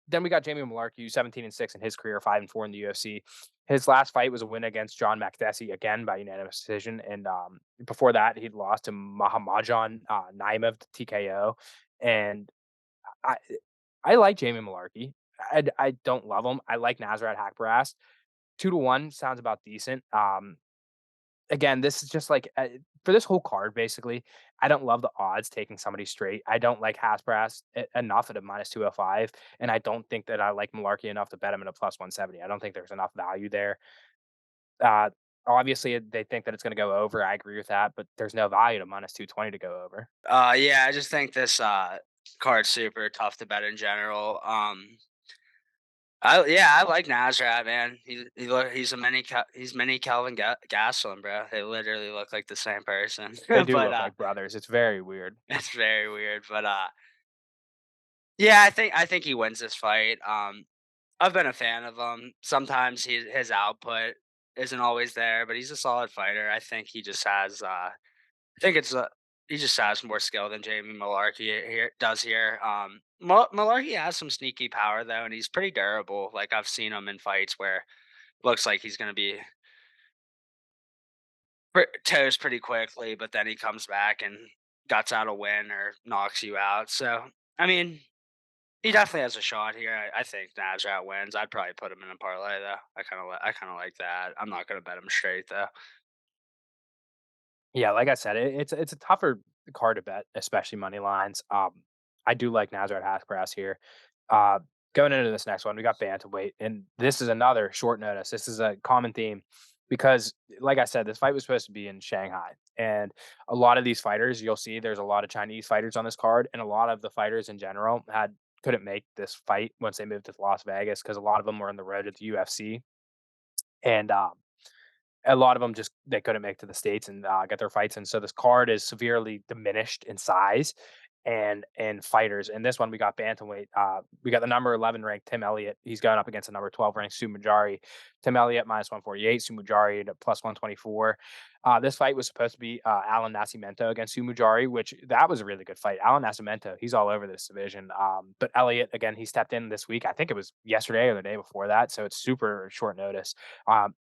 then we got Jamie Malarkey, 17-6 in his career, 5-4 in the UFC. His last fight was a win against John Makdessi, again by unanimous decision, and before that, he'd lost to Mahamajan Naimov to TKO, and I I like Jamie Malarkey. I don't love him. I like Nasrat Hackbrass. 2-1 sounds about decent. Again, this is just like for this whole card, basically. I don't love the odds taking somebody straight. I don't like Hasbras enough at a -205, and I don't think that I like Malarkey enough to bet him at a +170. I don't think there's enough value there. Uh, Obviously, they think that it's going to go over. I agree with that, but there's no value to -220 to go over. Yeah, I just think this card's super tough to bet in general. I like Nasrat, man. He's mini Calvin Gastelum, bro. They literally look like the same person. They do but look like brothers. It's very weird. it's very weird. But yeah, I think he wins this fight. I've been a fan of him. Sometimes his output isn't always there, but he's a solid fighter. I think he just has I think he just has more skill than Jamie Malarkey here does here. Malarkey has some sneaky power though, and he's pretty durable. Like I've seen him in fights where looks like he's going to be toast pretty quickly, but then he comes back and guts out a win or knocks you out. So I mean, he definitely has a shot here. I think Nasrat wins. I'd probably put him in a parlay though. I kind of like that. I'm not going to bet him straight though. Yeah, like I said, it's a tougher card to bet, especially money lines. I do like Nazareth Hasbras here. Uh, Going into this next one, we got bantamweight, and this is another short notice. This is a common theme because, like I said, this fight was supposed to be in Shanghai, and a lot of these fighters, you'll see, there's a lot of Chinese fighters on this card, and a lot of the fighters in general couldn't make this fight once they moved to Las Vegas because a lot of them were on the road to the UFC, and a lot of them just they couldn't make to the states and get their fights in. So this card is severely diminished in size and fighters. In this one, we got bantamweight. We got the number 11 ranked Tim Elliott. He's going up against the number 12 ranked Sue Majari. Tim Elliott -148, Sue Majari at +124. This fight was supposed to be Alan Nascimento against Sue Majari, which that was a really good fight. Alan Nascimento, he's all over this division. But Elliott, again, he stepped in this week. I think it was yesterday or the day before that. So it's super short notice.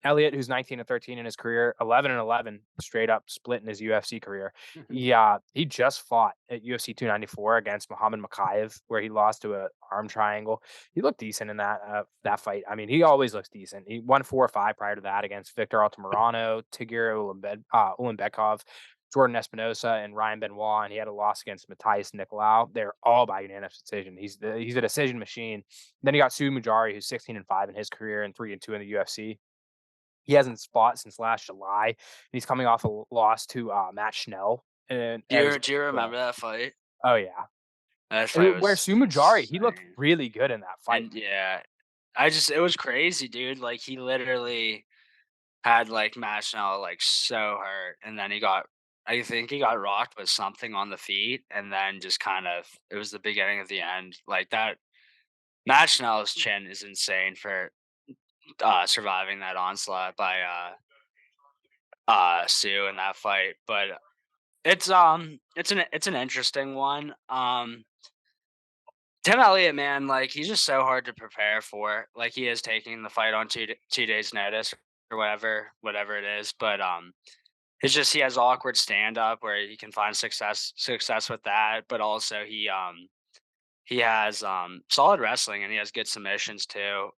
Elliott, who's 19-13 in his career, 11-11 straight up split in his UFC career. He just fought at UFC 294 against Muhammad Makayev, where he lost to a arm triangle. He looked decent in that fight. I mean, he always looks decent. He won 4-5 prior to that against Victor Altamirano, Tigir Ulanbekov, Jordan Espinosa, and Ryan Benoit, and he had a loss against Matthias Nicolau. They're all by unanimous decision. He's a decision machine. Then you got Sue Majari, who's 16-5 in his career and 3-2 in the UFC. He hasn't fought since last July. And he's coming off a loss to Matt Schnell in Do you Arizona. remember that fight? Oh yeah, That fight where was Sue Majari, he looked insane. really good in that fight. And yeah, it was crazy, dude. Like he literally had like Matt Snell like so hurt, and then I think he got rocked with something on the feet, and then just kind of it was the beginning of the end. Like that, Matt Snell's chin is insane for surviving that onslaught by Sue in that fight. But it's an interesting one. Tim Elliott, man, like he's just so hard to prepare for. Like he is taking the fight on 2 days notice or whatever it is. But it's just he has awkward stand up where he can find success with that, but also he has solid wrestling and he has good submissions too.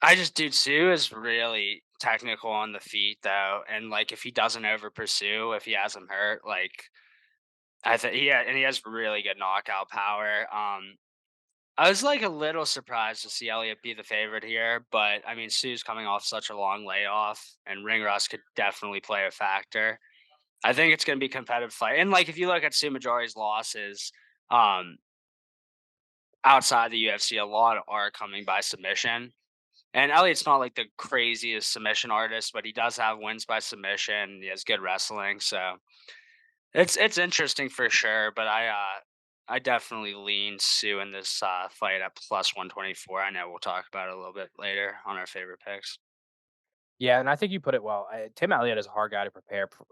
I just dude Sue is really technical on the feet though, and like if he doesn't over pursue, if he has him hurt, like I think and he has really good knockout power. I was like a little surprised to see Elliott be the favorite here, but I mean Sue's coming off such a long layoff, and ring rust could definitely play a factor. I think it's going to be a competitive fight, and like if you look at Sue Majori's losses, um, outside the UFC, a lot are coming by submission. And Elliott's not like the craziest submission artist, but he does have wins by submission. He has good wrestling, so it's interesting for sure. But I definitely lean Sue in this fight at +124. I know we'll talk about it a little bit later on our favorite picks. Yeah, and I think you put it well. Tim Elliott is a hard guy to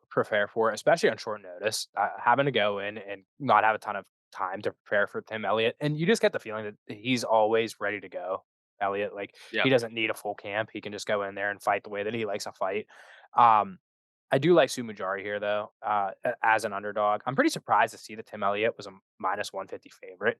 prepare for, especially on short notice. Having to go in and not have a ton of time to prepare for Tim Elliott, and you just get the feeling that he's always ready to go. Elliott, like he Yep. doesn't need a full camp; he can just go in there and fight the way that he likes to fight. Um, I do like Sumajari here though, as an underdog. I'm pretty surprised to see that Tim Elliott was a minus 150 favorite,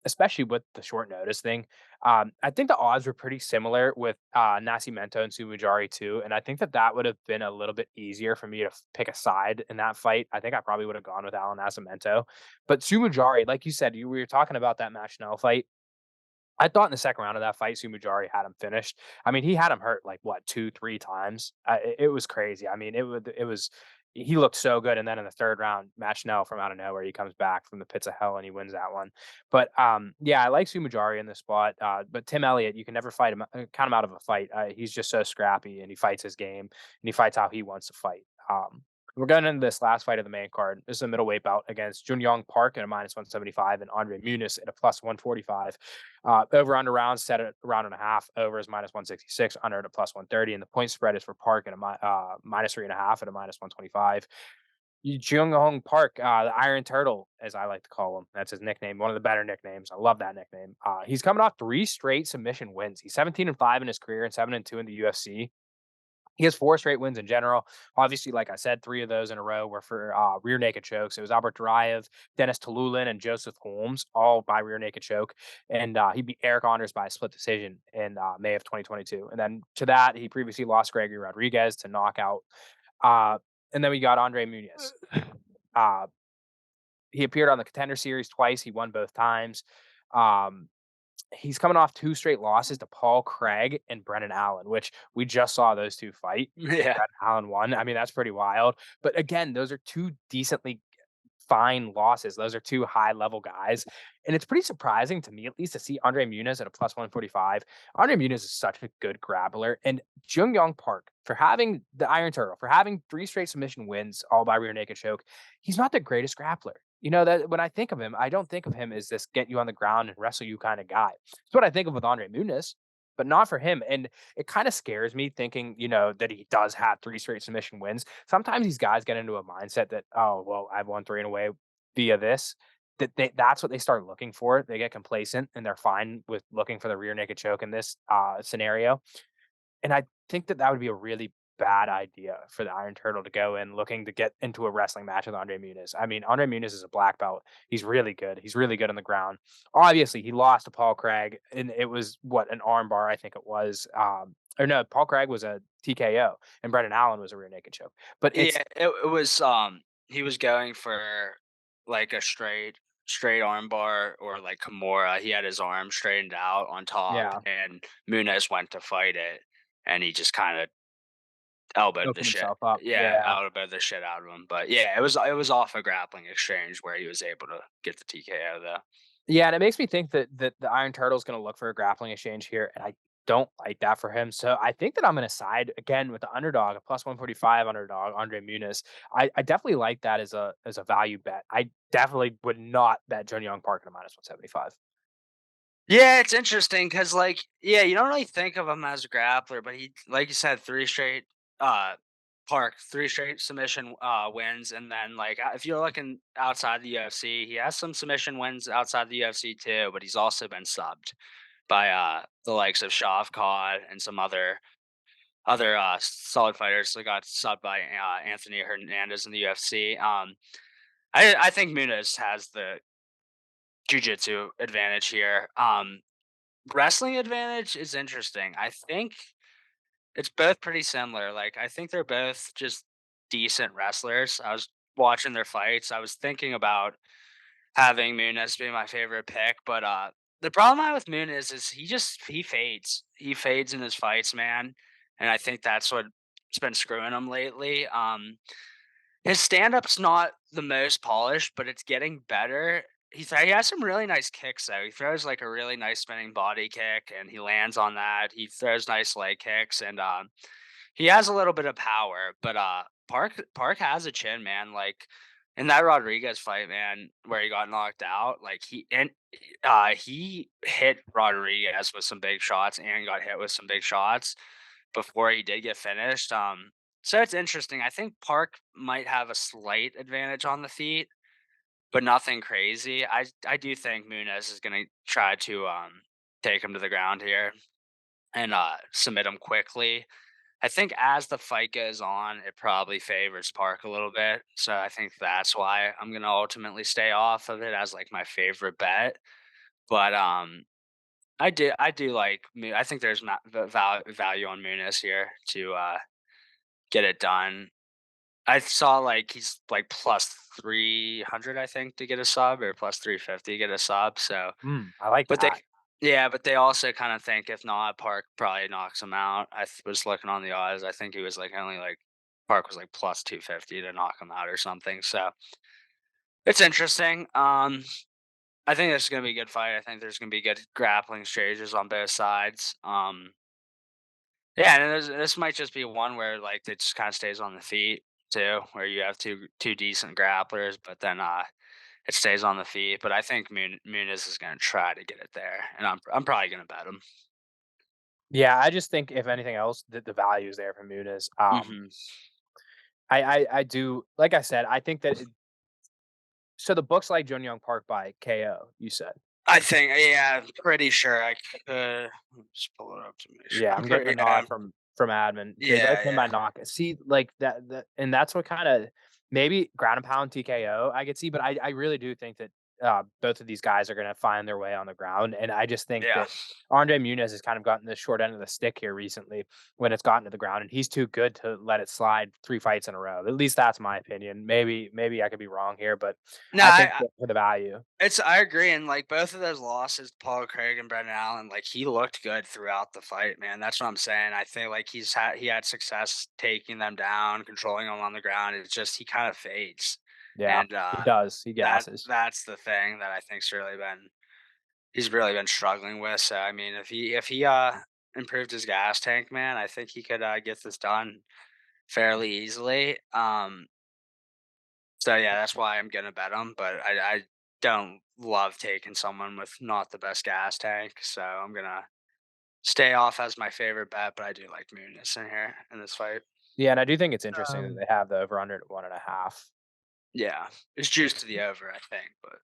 especially with the short notice thing. I think the odds were pretty similar with Nascimento and Sumajari too, and I think that that would have been a little bit easier for me to pick a side in that fight. I think I probably would have gone with Alan Nascimento, but Sumajari, like you said, we were talking about that match now fight. I thought in the second round of that fight, Sumajari had him finished. I mean, he had him hurt like what 2, 3 times. It was crazy. I mean, it was he looked so good, and then in the third round, Matt Schnell from out of nowhere, he comes back from the pits of hell and he wins that one. But yeah, I like Sumajari in this spot. But Tim Elliott, you can never fight him, count him out of a fight. He's just so scrappy, and he fights his game, and he fights how he wants to fight. We're going into this last fight of the main card. This is a middleweight bout against Junyoung Park at a minus 175 and Andre Muniz at a plus 145. Over under rounds set at a round and a half. Over is minus 166, under at a plus 130. And the point spread is for Park at a minus 3.5 at a minus 125. Jung Park, the Iron Turtle, as I like to call him. That's his nickname, one of the better nicknames. I love that nickname. He's coming off 3 straight submission wins. He's 17-5 in his career and 7-2 in the UFC. He has 4 straight wins in general. Obviously, like I said, 3 of those in a row were for rear naked chokes. It was Albert Duraev, Dennis Tululin, and Joseph Holmes, all by rear naked choke. And he beat Eric Anders by a split decision in May of 2022. And then to that, he previously lost Gregory Rodriguez to knockout. Uh, and then we got Andre Muniz. Uh, he appeared on the Contender Series twice. He won both times. Um, he's coming off 2 straight losses to Paul Craig and Brennan Allen, which we just saw those 2 fight, and Yeah. Brennan Allen won. I mean, that's pretty wild. But again, those are 2 decently fine losses. Those are 2 high level guys. And it's pretty surprising to me, at least, to see Andre Muniz at a plus 145. Andre Muniz is such a good grappler. And Jung Young Park, for having the Iron Turtle, for having 3 straight submission wins, all by rear naked choke, he's not the greatest grappler. You know, that when I think of him, I don't think of him as this get you on the ground and wrestle you kind of guy. That's what I think of with Andre Muniz, but not for him. And it kind of scares me thinking, that he does have 3 straight submission wins. Sometimes these guys get into a mindset that, oh, well, I've won 3 in a way via this. That's what they start looking for. They get complacent and they're fine with looking for the rear naked choke in this scenario. And I think that that would be a really bad idea for the Iron Turtle to go in looking to get into a wrestling match with Andre Muniz. I mean, Andre Muniz is a black belt. He's really good. He's really good on the ground. Obviously, he lost to Paul Craig, and it was what an armbar, I think it was. Or no, Paul Craig was a TKO, and Brendan Allen was a rear naked choke. But it's Yeah, it was, he was going for, like, a straight arm bar or, like, Kimura. He had his arm straightened out on top, yeah, and Muniz went to fight it, and he just kinda elbowed the opened shit. himself up. Yeah, Yeah. elbowed the shit out of him, but, yeah, it was off a grappling exchange where he was able to get the TKO, though. Yeah, and it makes me think that the Iron Turtle's gonna look for a grappling exchange here, and I don't like that for him. So I think that I'm gonna side again with the underdog, a plus 145 underdog, Andre Muniz. I definitely like that as a value bet. I definitely would not bet Jun Young Park at a minus 175. Yeah, it's interesting because, like, yeah, you don't really think of him as a grappler, but he, like you said, 3 straight, uh, 3 straight submission, wins, and then, like, if you're looking outside the UFC, he has some submission wins outside the UFC too, but he's also been subbed by, the likes of Shavkat and some other solid fighters. So got subbed by, Anthony Hernandez in the UFC. I think Muniz has the jiu-jitsu advantage here. Wrestling advantage is interesting. I think it's both pretty similar. Like, I think they're both just decent wrestlers. I was watching their fights. I was thinking about having Muniz be my favorite pick, but the problem I have with Muniz is he fades. He fades in his fights, man, and I think that's what's been screwing him lately. His stand-up's not the most polished, but it's getting better. He has some really nice kicks, though. He throws, like, a really nice spinning body kick, and he lands on that. He throws nice leg kicks, and, he has a little bit of power, but, Park has a chin, man. Like, in that Rodriguez fight, man, where he got knocked out, like, he hit Rodriguez with some big shots and got hit with some big shots before he did get finished. So it's interesting. I think Park might have a slight advantage on the feet, but nothing crazy. I do think Muniz is gonna try to take him to the ground here and submit him quickly. I think as the fight goes on, it probably favors Park a little bit. So I think that's why I'm gonna ultimately stay off of it as like my favorite bet. But I do like I think there's not the value on Muniz here to get it done. I saw like he's like plus 300, I think, to get a sub, or plus 350 to get a sub. So, I like but they, that. yeah, but they also kind of think if not, Park probably knocks him out. Was looking on the odds. I think he was like only like Park was like plus 250 to knock him out or something. So it's interesting. I think this is gonna be a good fight. I think there's gonna be good grappling strategies on both sides. Yeah, and this might just be one where like it just kind of stays on the feet too, where you have two decent grapplers, but then it stays on the feet. But I think Muniz is going to try to get it there, and I'm probably going to bet him. Yeah, I just think if anything else, the value is there for Muniz. Hmm. I do like I said, I think that so the books like Jun Young Park by KO, you said. I think, yeah, I'm pretty sure I could. Just pull it up to make sure. Yeah, I'm I'm getting pretty, a yeah, nod from admin. They both yeah, win yeah. by knock. See, like that and that's what kinda maybe ground and pound TKO I could see, but I really do think that, both of these guys are gonna find their way on the ground, and I just think Yeah. that Andre Muniz has kind of gotten the short end of the stick here recently when it's gotten to the ground, and he's too good to let it slide 3 fights in a row. At least that's my opinion. Maybe I could be wrong here, but No, I think that for the value. I agree, and like both of those losses, Paul Craig and Brendan Allen, like he looked good throughout the fight, man. That's what I'm saying. I think like he had success taking them down, controlling them on the ground. It's just he kind of fades, Yeah, and he does. He gasses. that's the thing that I think's really been he's really been struggling with. So I mean, if he improved his gas tank, man, I think he could get this done fairly easily. So yeah, that's why I'm gonna bet him, but I don't love taking someone with not the best gas tank, so I'm gonna stay off as my favorite bet, but I do like Muniz in here in this fight. Yeah, and I do think it's interesting that Um, they have the over under at 1.5. Yeah, it's juice to the over, I think, but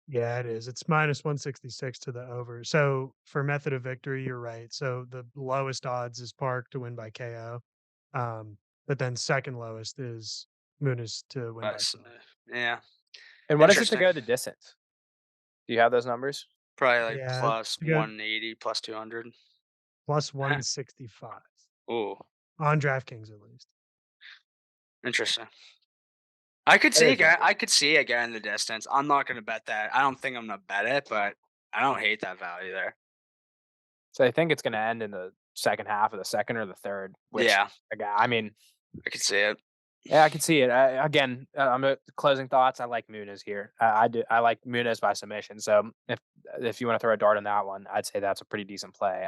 yeah, it is. It's minus 166 to the over. So for method of victory, you're right. So the lowest odds is Park to win by KO. But then second lowest is Muniz to win by that's sub. yeah, And what is it to interesting. go the distance? Do you have those numbers? Probably like Yeah, plus to go 180, plus 200. plus 165 Ooh, on DraftKings at least. interesting. That is I interesting. could see it going the distance. I'm not gonna bet that. I don't think I'm gonna bet it, but I don't hate that value there. So I think it's gonna end in the second half of the second or the third, which Yeah, aga I mean, I could see it. yeah, I can see it. Again, I'm closing thoughts. I like Muniz here. I do. I like Muniz by submission. So if you want to throw a dart on that one, I'd say that's a pretty decent play.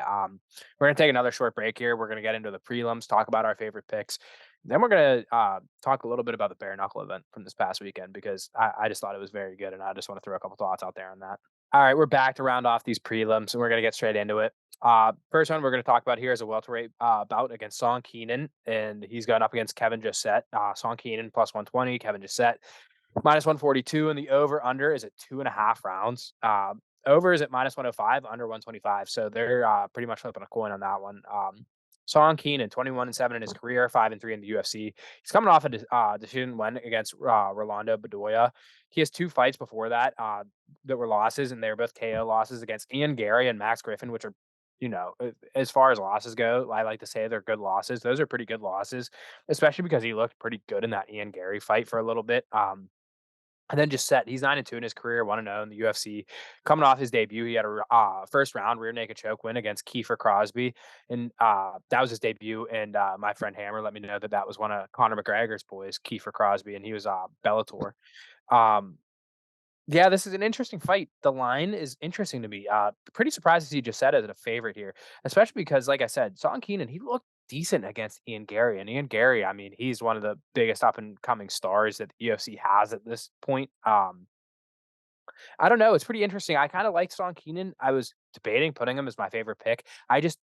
We're gonna take another short break here. We're gonna get into the prelims, talk about our favorite picks. Then we're gonna talk a little bit about the bare knuckle event from this past weekend because I just thought it was very good, and I just want to throw a couple thoughts out there on that. All right, we're back to round off these prelims, and we're gonna get straight into it. First one we're going to talk about here is a welterweight bout against Song Keenan, and he's going up against Kevin Josette. Song Keenan plus 120, Kevin Josette minus 142, and the over under is at 2.5 rounds. Over is at minus 105, under 125. So they're pretty much flipping a coin on that one. Song Keenan, 21-7 in his career, 5-3 in the UFC. He's coming off a decision win against Rolando Bedoya. He has 2 fights before that that were losses, and they were both KO losses against Ian Gary and Max Griffin, which are as far as losses go, I like to say they're good losses. Those are pretty good losses, especially because he looked pretty good in that Ian Gary fight for a little bit. And then just set. He's 9-2 in his career, 1-0 in the UFC. Coming off his debut, he had a first round rear naked choke win against Kiefer Crosby, and that was his debut. And my friend Hammer let me know that that was one of Conor McGregor's boys, Kiefer Crosby, and he was Bellator. Um, yeah, this is an interesting fight. The line is interesting to me. Pretty surprised to see Giuseppe as a favorite here, especially because, like I said, Song Keenan, he looked decent against Ian Gary. And Ian Gary, I mean, he's one of the biggest up and coming stars that the UFC has at this point. I don't know. It's pretty interesting. I kind of like Song Keenan. I was debating putting him as my favorite pick. I just,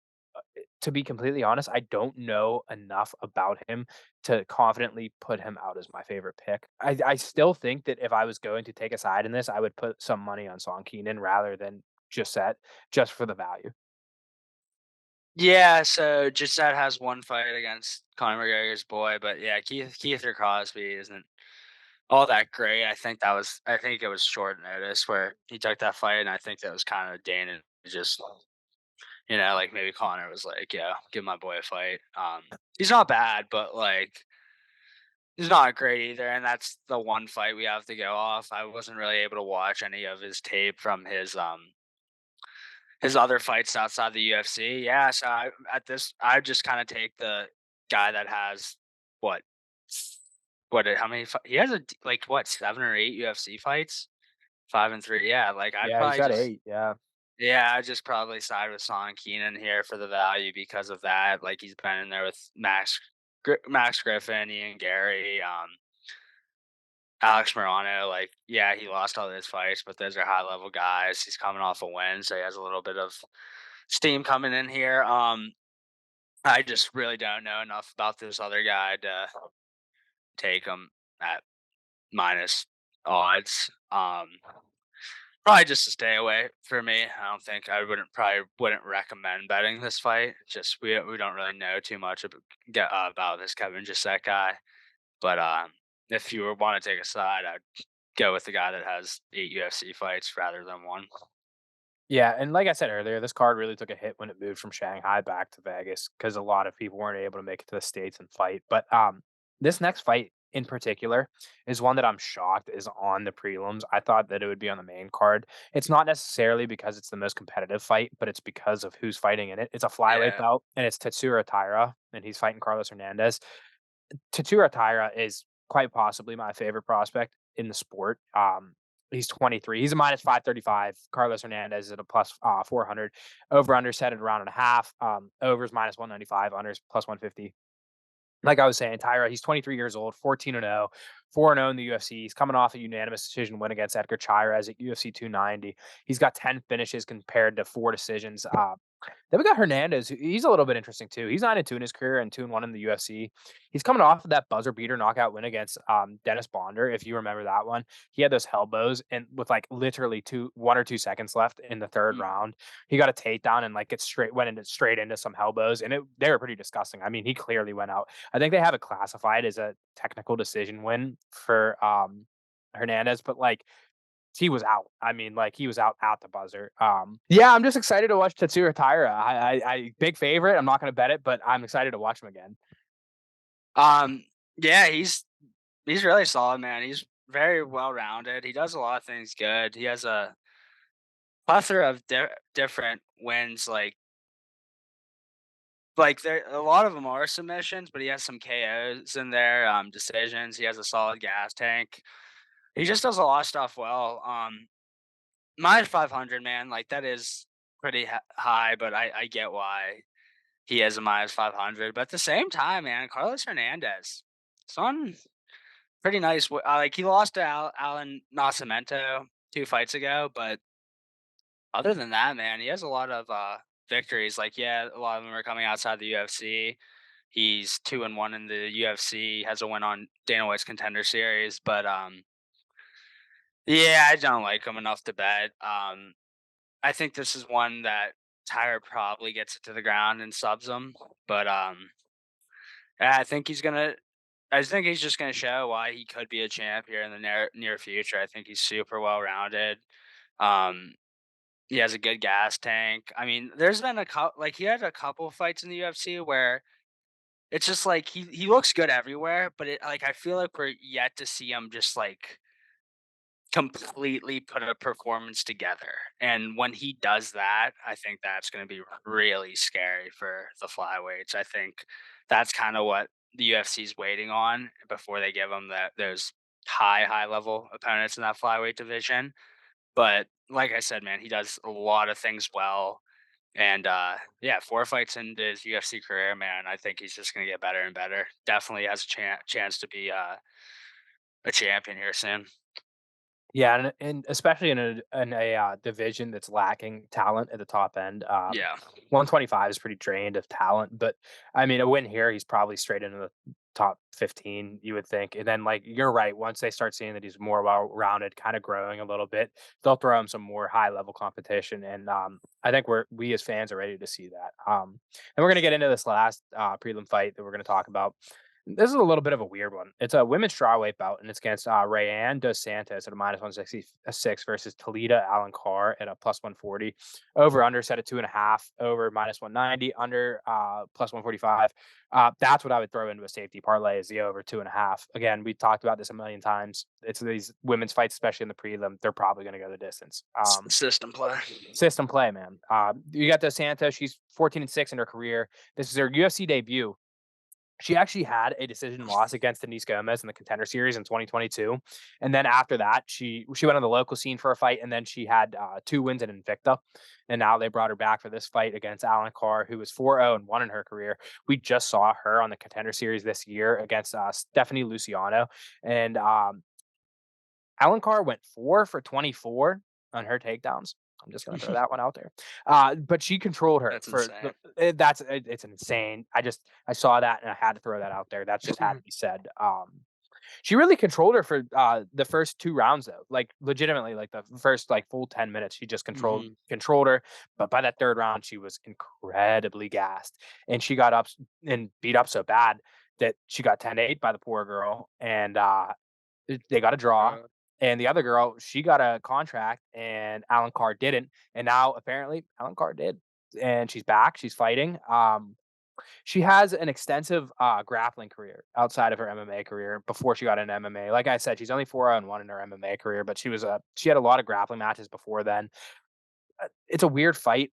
to be completely honest, I don't know enough about him to confidently put him out as my favorite pick. I still think that if I was going to take a side in this, I would put some money on Song Keenan rather than Gisette just for the value. Yeah, so Gisette has one fight against Conor McGregor's boy, but yeah, Keith or Cosby isn't all that great. I think it was short notice where he took that fight, and I think that was kind of Dana just like maybe Conor was like, yeah, give my boy a fight. He's not bad, but like he's not great either, and that's the one fight we have to go off. I wasn't really able to watch any of his tape from his other fights outside the UFC. Yeah, so I just kind of take the guy that has what how many he has like what 7 or 8 UFC fights, 5-3. Yeah, like I'd Yeah, he's probably got just 8. Yeah. yeah, I just probably side with Son Keenan here for the value because of that. Like he's been in there with Max Griffin, Ian Gary, Alex Morano. Like yeah, he lost all his fights, but those are high level guys. He's coming off a win, so he has a little bit of steam coming in here. I just really don't know enough about this other guy to take him at minus odds. Probably just to stay away for me. I don't think I wouldn't recommend betting this fight. Just we don't really know too much about this Kevin Gisette guy. But if you want to take a side, I'd go with the guy that has 8 UFC fights rather than one. Yeah, and like I said earlier, this card really took a hit when it moved from Shanghai back to Vegas because a lot of people weren't able to make it to the States and fight. But this next fight in particular is one that I'm shocked is on the prelims. I thought that it would be on the main card. It's not necessarily because it's the most competitive fight, but it's because of who's fighting in it. It's a flyweight Yeah. bout, and it's Tatsuro Taira, and he's fighting Carlos Hernandez. Tatsuro Taira is quite possibly my favorite prospect in the sport. He's 23. He's a minus 535. Carlos Hernandez is at a plus 400. Over under set at around and a half. Overs minus 195. Unders plus 150. Like I was saying, Tyra, he's 23 years old, 14-0, 4-0 in the UFC. He's coming off a unanimous decision win against Edgar Chairez at UFC 290. He's got 10 finishes compared to 4 decisions. Then we got Hernandez. He's a little bit interesting too. He's 9-2 in his career and 2-1 in the UFC. He's coming off of that buzzer beater knockout win against Dennis Bonder, if you remember that one. He had those elbows, and with like literally 1 or 2 seconds left in the third Mm. round, he got a takedown and like went straight into some elbows, and they were pretty disgusting. I mean, he clearly went out. I think they have it classified as a technical decision win for Hernandez, but like he was out. I mean, like he was out at the buzzer. Yeah, I'm just excited to watch Tatsuro Taira. I big favorite. I'm not going to bet it, but I'm excited to watch him again. Yeah, he's really solid, man. He's very well rounded. He does a lot of things good. He has a plethora of different wins. Like there, a lot of them are submissions, but he has some KOs in there. Decisions. He has a solid gas tank. He just does a lot of stuff well. Minus 500, man. Like that is pretty high, but I get why he has a minus 500. But at the same time, man, Carlos Hernandez, it's on pretty nice. Like he lost to Alan Nascimento 2 fights ago, but other than that, man, he has a lot of victories. Like yeah, a lot of them are coming outside the UFC. He's 2-1 in the UFC. Has a win on Dana White's Contender Series, but yeah, I don't like him enough to bet. I think this is one that Tyler probably gets it to the ground and subs him, but I think he's gonna. I think he's just gonna show why he could be a champ here in the near future. I think he's super well rounded. Um, he has a good gas tank. I mean, there's been a couple. Like he had a couple fights in the UFC where it's just like he looks good everywhere, but I feel like we're yet to see him just like completely put a performance together. And when he does that, I think that's going to be really scary for the flyweights. I think that's kind of what the UFC is waiting on before they give him those high level opponents in that flyweight division. But like I said, man, he does a lot of things well. And yeah, 4 fights into his UFC career, man, I think he's just going to get better and better. Definitely has a chance to be a champion here soon. Yeah, and especially in a division that's lacking talent at the top end. Yeah. 125 is pretty drained of talent, but I mean, a win here, he's probably straight into the top 15, you would think. And then, like, you're right. Once they start seeing that he's more well-rounded, kind of growing a little bit, they'll throw him some more high-level competition. And I think we as fans are ready to see that. And we're gonna get into this last prelim fight that we're gonna talk about. This is a little bit of a weird one. It's a women's strawweight bout, and it's against Rayanne dos Santos at a -166 versus Talita Alencar at a +140. Over under set at 2.5. Over -190. Under +145. That's what I would throw into a safety parlay is the over 2.5. Again, we talked about this a million times. It's these women's fights, especially in the prelim. They're probably going to go the distance. System play. System play, man. You got dos Santos. She's 14-6 in her career. This is her UFC debut. She actually had a decision loss against Denise Gomez in the Contender Series in 2022, and then after that, she went on the local scene for a fight, and then she had 2 wins in Invicta, and now they brought her back for this fight against Alencar, who was 4-0-1 in her career. We just saw her on the Contender Series this year against Stephanie Luciano, and Alencar went 4 for 24 on her takedowns. I'm just gonna throw that one out there. But she controlled her That's for insane. it's insane. I saw that and I had to throw that out there. That just had to be said. She really controlled her for the first 2 rounds though. Like legitimately, like the first like full 10 minutes, she just controlled her. But by that 3rd round, she was incredibly gassed. And she got up and beat up so bad that she got 10-8 by the poor girl. And they got a draw. And the other girl, she got a contract, and Alencar didn't. And now apparently Alencar did, and she's back. She's fighting. She has an extensive grappling career outside of her MMA career. Before she got into MMA, like I said, she's only 4-1 in her MMA career, but she had a lot of grappling matches before then. It's a weird fight.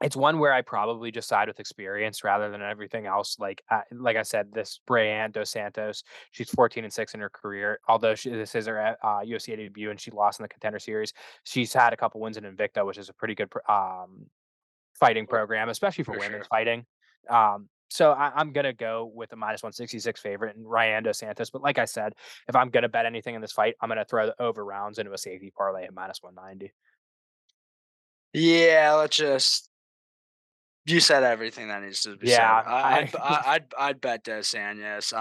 It's one where I probably just side with experience rather than everything else. Like I said, this Rayanne dos Santos, she's 14-6 in her career. Although this is her UFC debut and she lost in the Contender Series, she's had a couple wins in Invicta, which is a pretty good fighting program, especially for women's fighting. So I'm gonna go with a -166 favorite and Rayanne dos Santos. But like I said, if I'm gonna bet anything in this fight, I'm gonna throw the over rounds into a safety parlay at -190. Yeah, you said everything that needs to be said. Yeah, I'd bet dos Santos.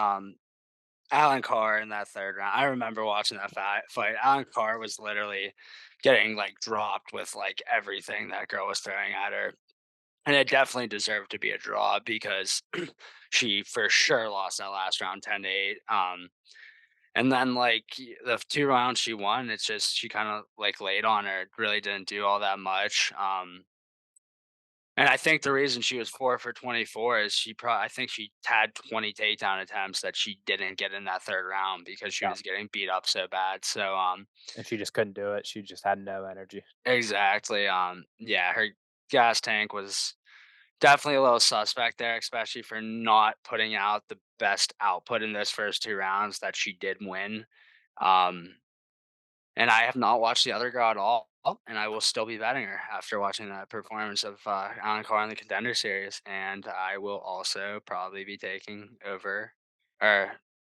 Alencar in that 3rd round. I remember watching that fight. Alencar was literally getting like dropped with like everything that girl was throwing at her. And it definitely deserved to be a draw because she for sure lost that last round 10-8. And then like the 2 rounds she won, it's just she kind of like laid on her. Really didn't do all that much. And I think the reason she was 4 for 24 is I think she had 20 takedown attempts that she didn't get in that 3rd round because she was getting beat up so bad. So and she just couldn't do it. She just had no energy. exactly. Yeah, her gas tank was definitely a little suspect there, especially for not putting out the best output in those first 2 rounds that she did win. Um And I have not watched the other girl at all, and I will still be betting her after watching that performance of Alencar in the Contender Series. And I will also probably be taking over or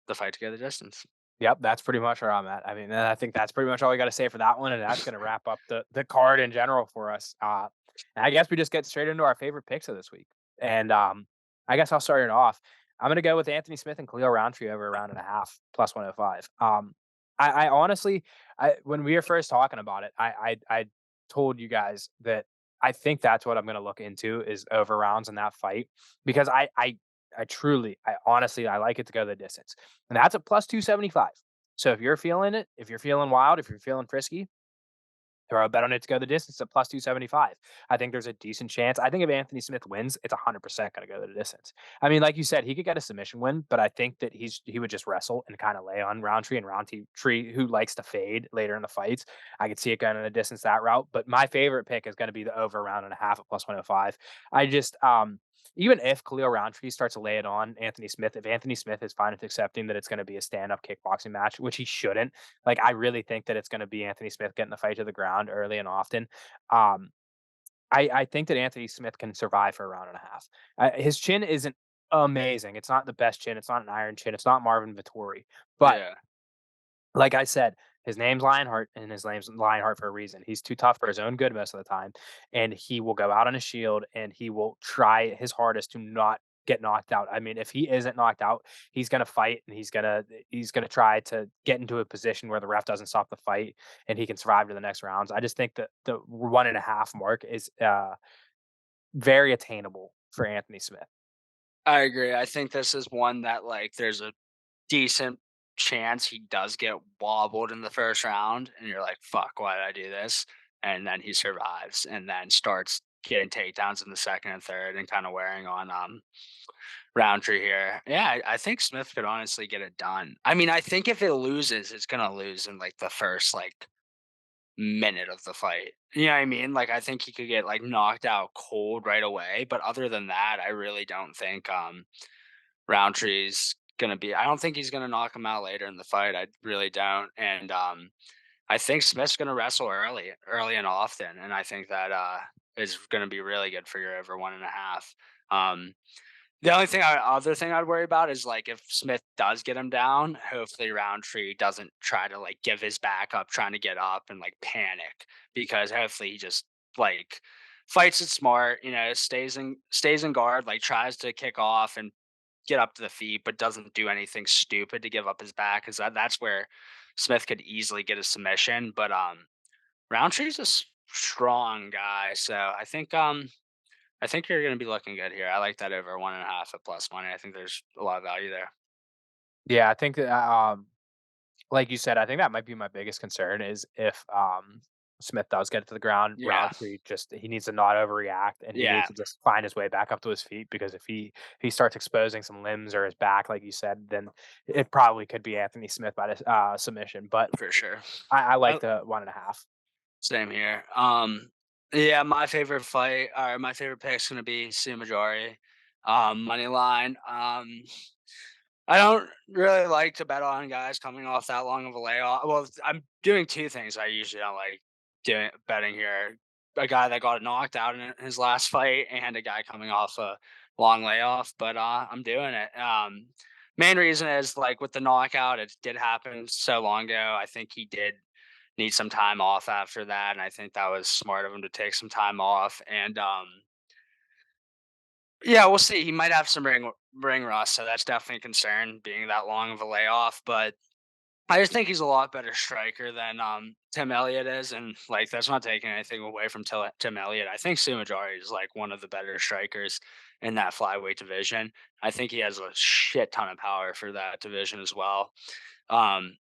the fight to go the distance. Yep, that's pretty much where I'm at. I mean, I think that's pretty much all we got to say for that one, and that's going to wrap up the card in general for us. And I guess we just get straight into our favorite picks of this week. And I guess I'll start it off. I'm going to go with Anthony Smith and Khalil Roundtree over a round and a half plus 105. I honestly, when we were first talking about it, I told you guys that I think that's what I'm going to look into is over rounds in that fight because I honestly, I like it to go the distance. And that's a plus 275. So if you're feeling it, if you're feeling wild, if you're feeling frisky, throw a bet on it to go the distance at plus 275. I think there's a decent chance. I think if Anthony Smith wins, it's 100% going to go the distance. I mean, like you said, he could get a submission win, but I think that he would just wrestle and kind of lay on Roundtree and Roundtree, who likes to fade later in the fights. I could see it going in the distance that route. But my favorite pick is going to be the over round and a half at plus 105. I just, even if Khalil Roundtree starts to lay it on Anthony Smith, if Anthony Smith is fine with accepting that it's going to be a stand-up kickboxing match, which he shouldn't, like I really think that it's going to be Anthony Smith getting the fight to the ground early and often. I think that Anthony Smith can survive for a round and a half. His chin isn't amazing. It's not the best chin. It's not an iron chin. It's not Marvin Vettori. But Yeah. like I said, his name's Lionheart, and his name's Lionheart for a reason. He's too tough for his own good most of the time, and he will go out on a shield, and he will try his hardest to not get knocked out. I mean, if he isn't knocked out, he's gonna fight and he's gonna try to get into a position where the ref doesn't stop the fight and he can survive to the next rounds. I just think that the 1.5 mark is very attainable for Anthony Smith. I agree. I think this is one that like there's a decent chance he does get wobbled in the first round, and you're like, "Fuck, why did I do this?" And then he survives, and then starts getting takedowns in the second and third, and kind of wearing on Roundtree here. Yeah, I think Smith could honestly get it done. I mean, I think if it loses, it's gonna lose in like the first like minute of the fight. You know what I mean? Like I think he could get like knocked out cold right away. But other than that, I really don't think Roundtree's gonna be. I don't think he's gonna knock him out later in the fight. I really don't. And I think Smith's gonna wrestle early and often. And I think that is gonna be really good for your over 1.5. Um, the only other thing I'd worry about is like if Smith does get him down, hopefully Roundtree doesn't try to like give his back up trying to get up and like panic, because hopefully he just like fights it smart, stays in guard, like tries to kick off and get up to the feet, but doesn't do anything stupid to give up his back, because that's where Smith could easily get a submission. But Roundtree's a strong guy, so I think you're going to be looking good here. I like that over 1.5 at plus money. I think there's a lot of value there. Yeah, I think that like you said, I think that might be my biggest concern is if Smith does get it to the ground, Yeah, Roundtree he needs to not overreact and he yeah, needs to just find his way back up to his feet, because if he starts exposing some limbs or his back, like you said, then it probably could be Anthony Smith by submission. But for sure. I like Uh, the 1.5. Same here. Yeah, my favorite fight or my favorite pick is going to be Sue Majori, money line. I don't really like to bet on guys coming off that long of a layoff. Well, I'm doing two things I usually don't like doing betting here. A guy that got knocked out in his last fight and a guy coming off a long layoff, but I'm doing it. Main reason is like with the knockout, it did happen so long ago. I think he did need some time off after that, and I think that was smart of him to take some time off. And yeah, we'll see. He might have some ring rust, so that's definitely a concern being that long of a layoff. But I just think he's a lot better striker than Tim Elliott is, and like that's not taking anything away from Tim Elliott. I think Sue Majari is like one of the better strikers in that flyweight division. I think he has a shit ton of power for that division as well. Um,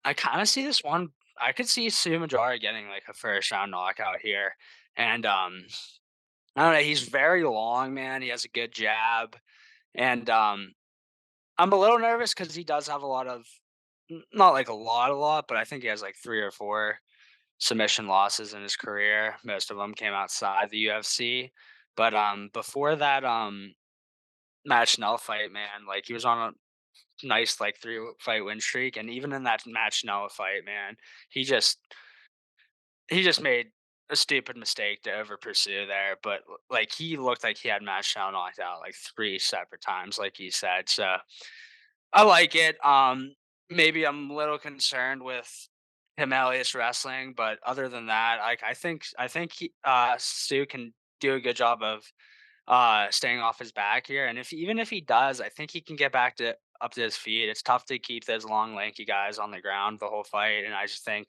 I kind of see this one. I could see Sue Majari getting like a first round knockout here, and I don't know. He's very long, man. He has a good jab, and I'm a little nervous because he does have a lot of, not like a lot, but I think he has like 3 or 4 submission losses in his career. Most of them came outside the UFC. But before that Matt Schnell fight, man, like he was on a nice like 3 fight win streak, and even in that Matt Schnell fight, man, he just he just made a stupid mistake to over pursue there. But like he looked like he had Matt Schnell knocked out like 3 separate times, like he said. So I like it. Maybe I'm a little concerned with Tim Elliott's wrestling, but other than that, like I think Stu can do a good job of staying off his back here. And even if he does, I think he can get back to up to his feet. It's tough to keep those long, lanky guys on the ground the whole fight. And I just think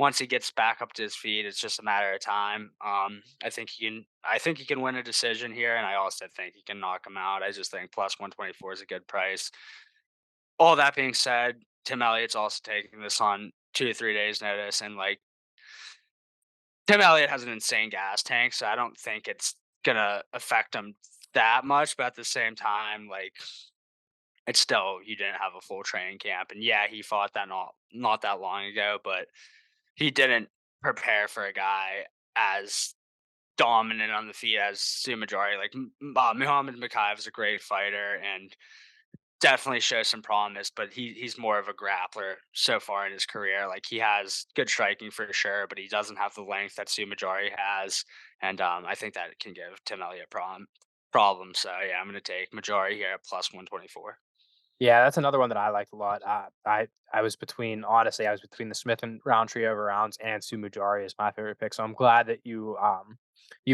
once he gets back up to his feet, it's just a matter of time. I think he can win a decision here, and I also think he can knock him out. I just think plus 124 is a good price. All that being said, Tim Elliott's also taking this on 2 to 3 days notice, and like Tim Elliott has an insane gas tank, so I don't think it's gonna affect him that much. But at the same time, like it's still, you didn't have a full training camp, and yeah, he fought that not that long ago, but he didn't prepare for a guy as dominant on the feet as Sue Majari. Like Muhammad Makayev is a great fighter and definitely shows some promise, but he's more of a grappler so far in his career. Like he has good striking for sure, but he doesn't have the length that Sue Majari has, and I think that can give Tim Elliott problems. So yeah, I'm going to take Majari here at plus 124. Yeah, that's another one that I liked a lot. I was between honestly, I was between the Smith and Roundtree over rounds and Sumujari is my favorite pick. So I'm glad that you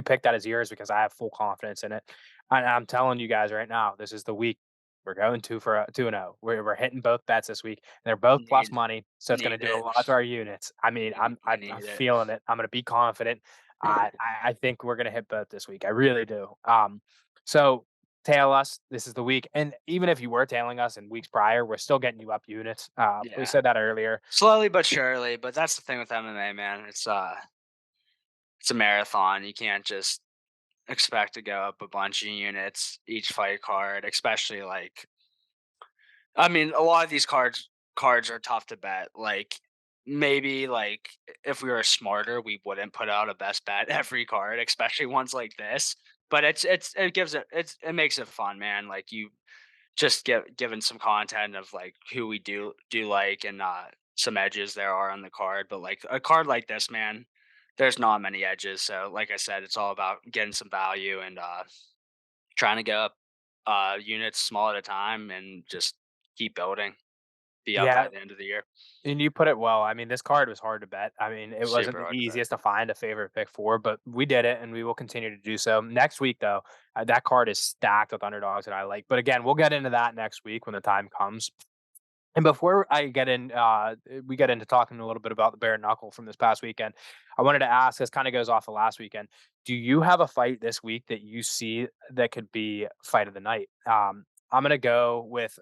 picked that as yours because I have full confidence in it. And I'm telling you guys right now, this is the week we're going 2-0. We're hitting both bets this week. And they're both plus Need money, so it's going need to do a it. lot to our units. I mean, You I'm need it. feeling it. I'm going to be confident. I think we're going to hit both this week. I really do. So tail us. This is the week. And even if you were tailing us in weeks prior, we're still getting you up units. We Yeah. said that earlier. Slowly but surely, but that's the thing with MMA, man. It's a marathon. You can't just expect to go up a bunch of units each fight card, especially like I mean, a lot of these cards are tough to bet. Like maybe like if we were smarter, we wouldn't put out a best bet every card, especially ones like this. But it gives it makes it fun, man. Like you just given some content of like who we do like and some edges there are on the card. But like a card like this, man, there's not many edges. So like I said, it's all about getting some value and trying to go up units small at a time and just keep building. Be up Yeah, by the end of the year. and you put it well. I mean, this card was hard to bet. I mean, it wasn't Super the hard to bet. easiest to find a favorite pick for, but we did it and we will continue to do so. Next week, though, that card is stacked with underdogs that I like. But again, we'll get into that next week when the time comes. And before I get in, we get into talking a little bit about the bare knuckle from this past weekend. I wanted to ask. This kind of goes off of last weekend. Do you have a fight this week that you see that could be fight of the night? I'm gonna go with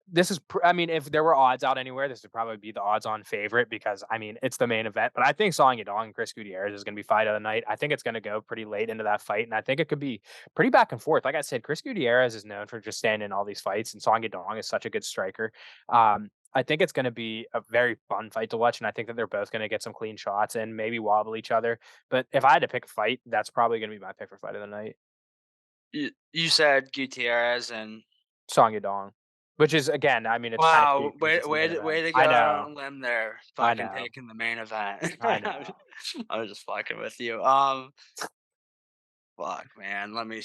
this is I mean, if there were odds out anywhere, this would probably be the odds-on favorite because, I mean, it's the main event, but I think Song Yadong and Chris Gutierrez is gonna be fight of the night. I think it's gonna go pretty late into that fight, and I think it could be pretty back and forth. Like I said, Chris Gutierrez is known for just staying in all these fights, and Song Yadong is such a good striker. I think it's gonna be a very fun fight to watch, and I think that they're both gonna get some clean shots and maybe wobble each other. But if I had to pick a fight, that's probably gonna be my pick for fight of the night. You said Gutierrez and Song Yadong, which is again, I mean, it's kind of wow, cute because it's the main way event. to I go out on know. a limb there, I fucking know. taking the main event. I know. I was just fucking with you. Fuck, man. Let me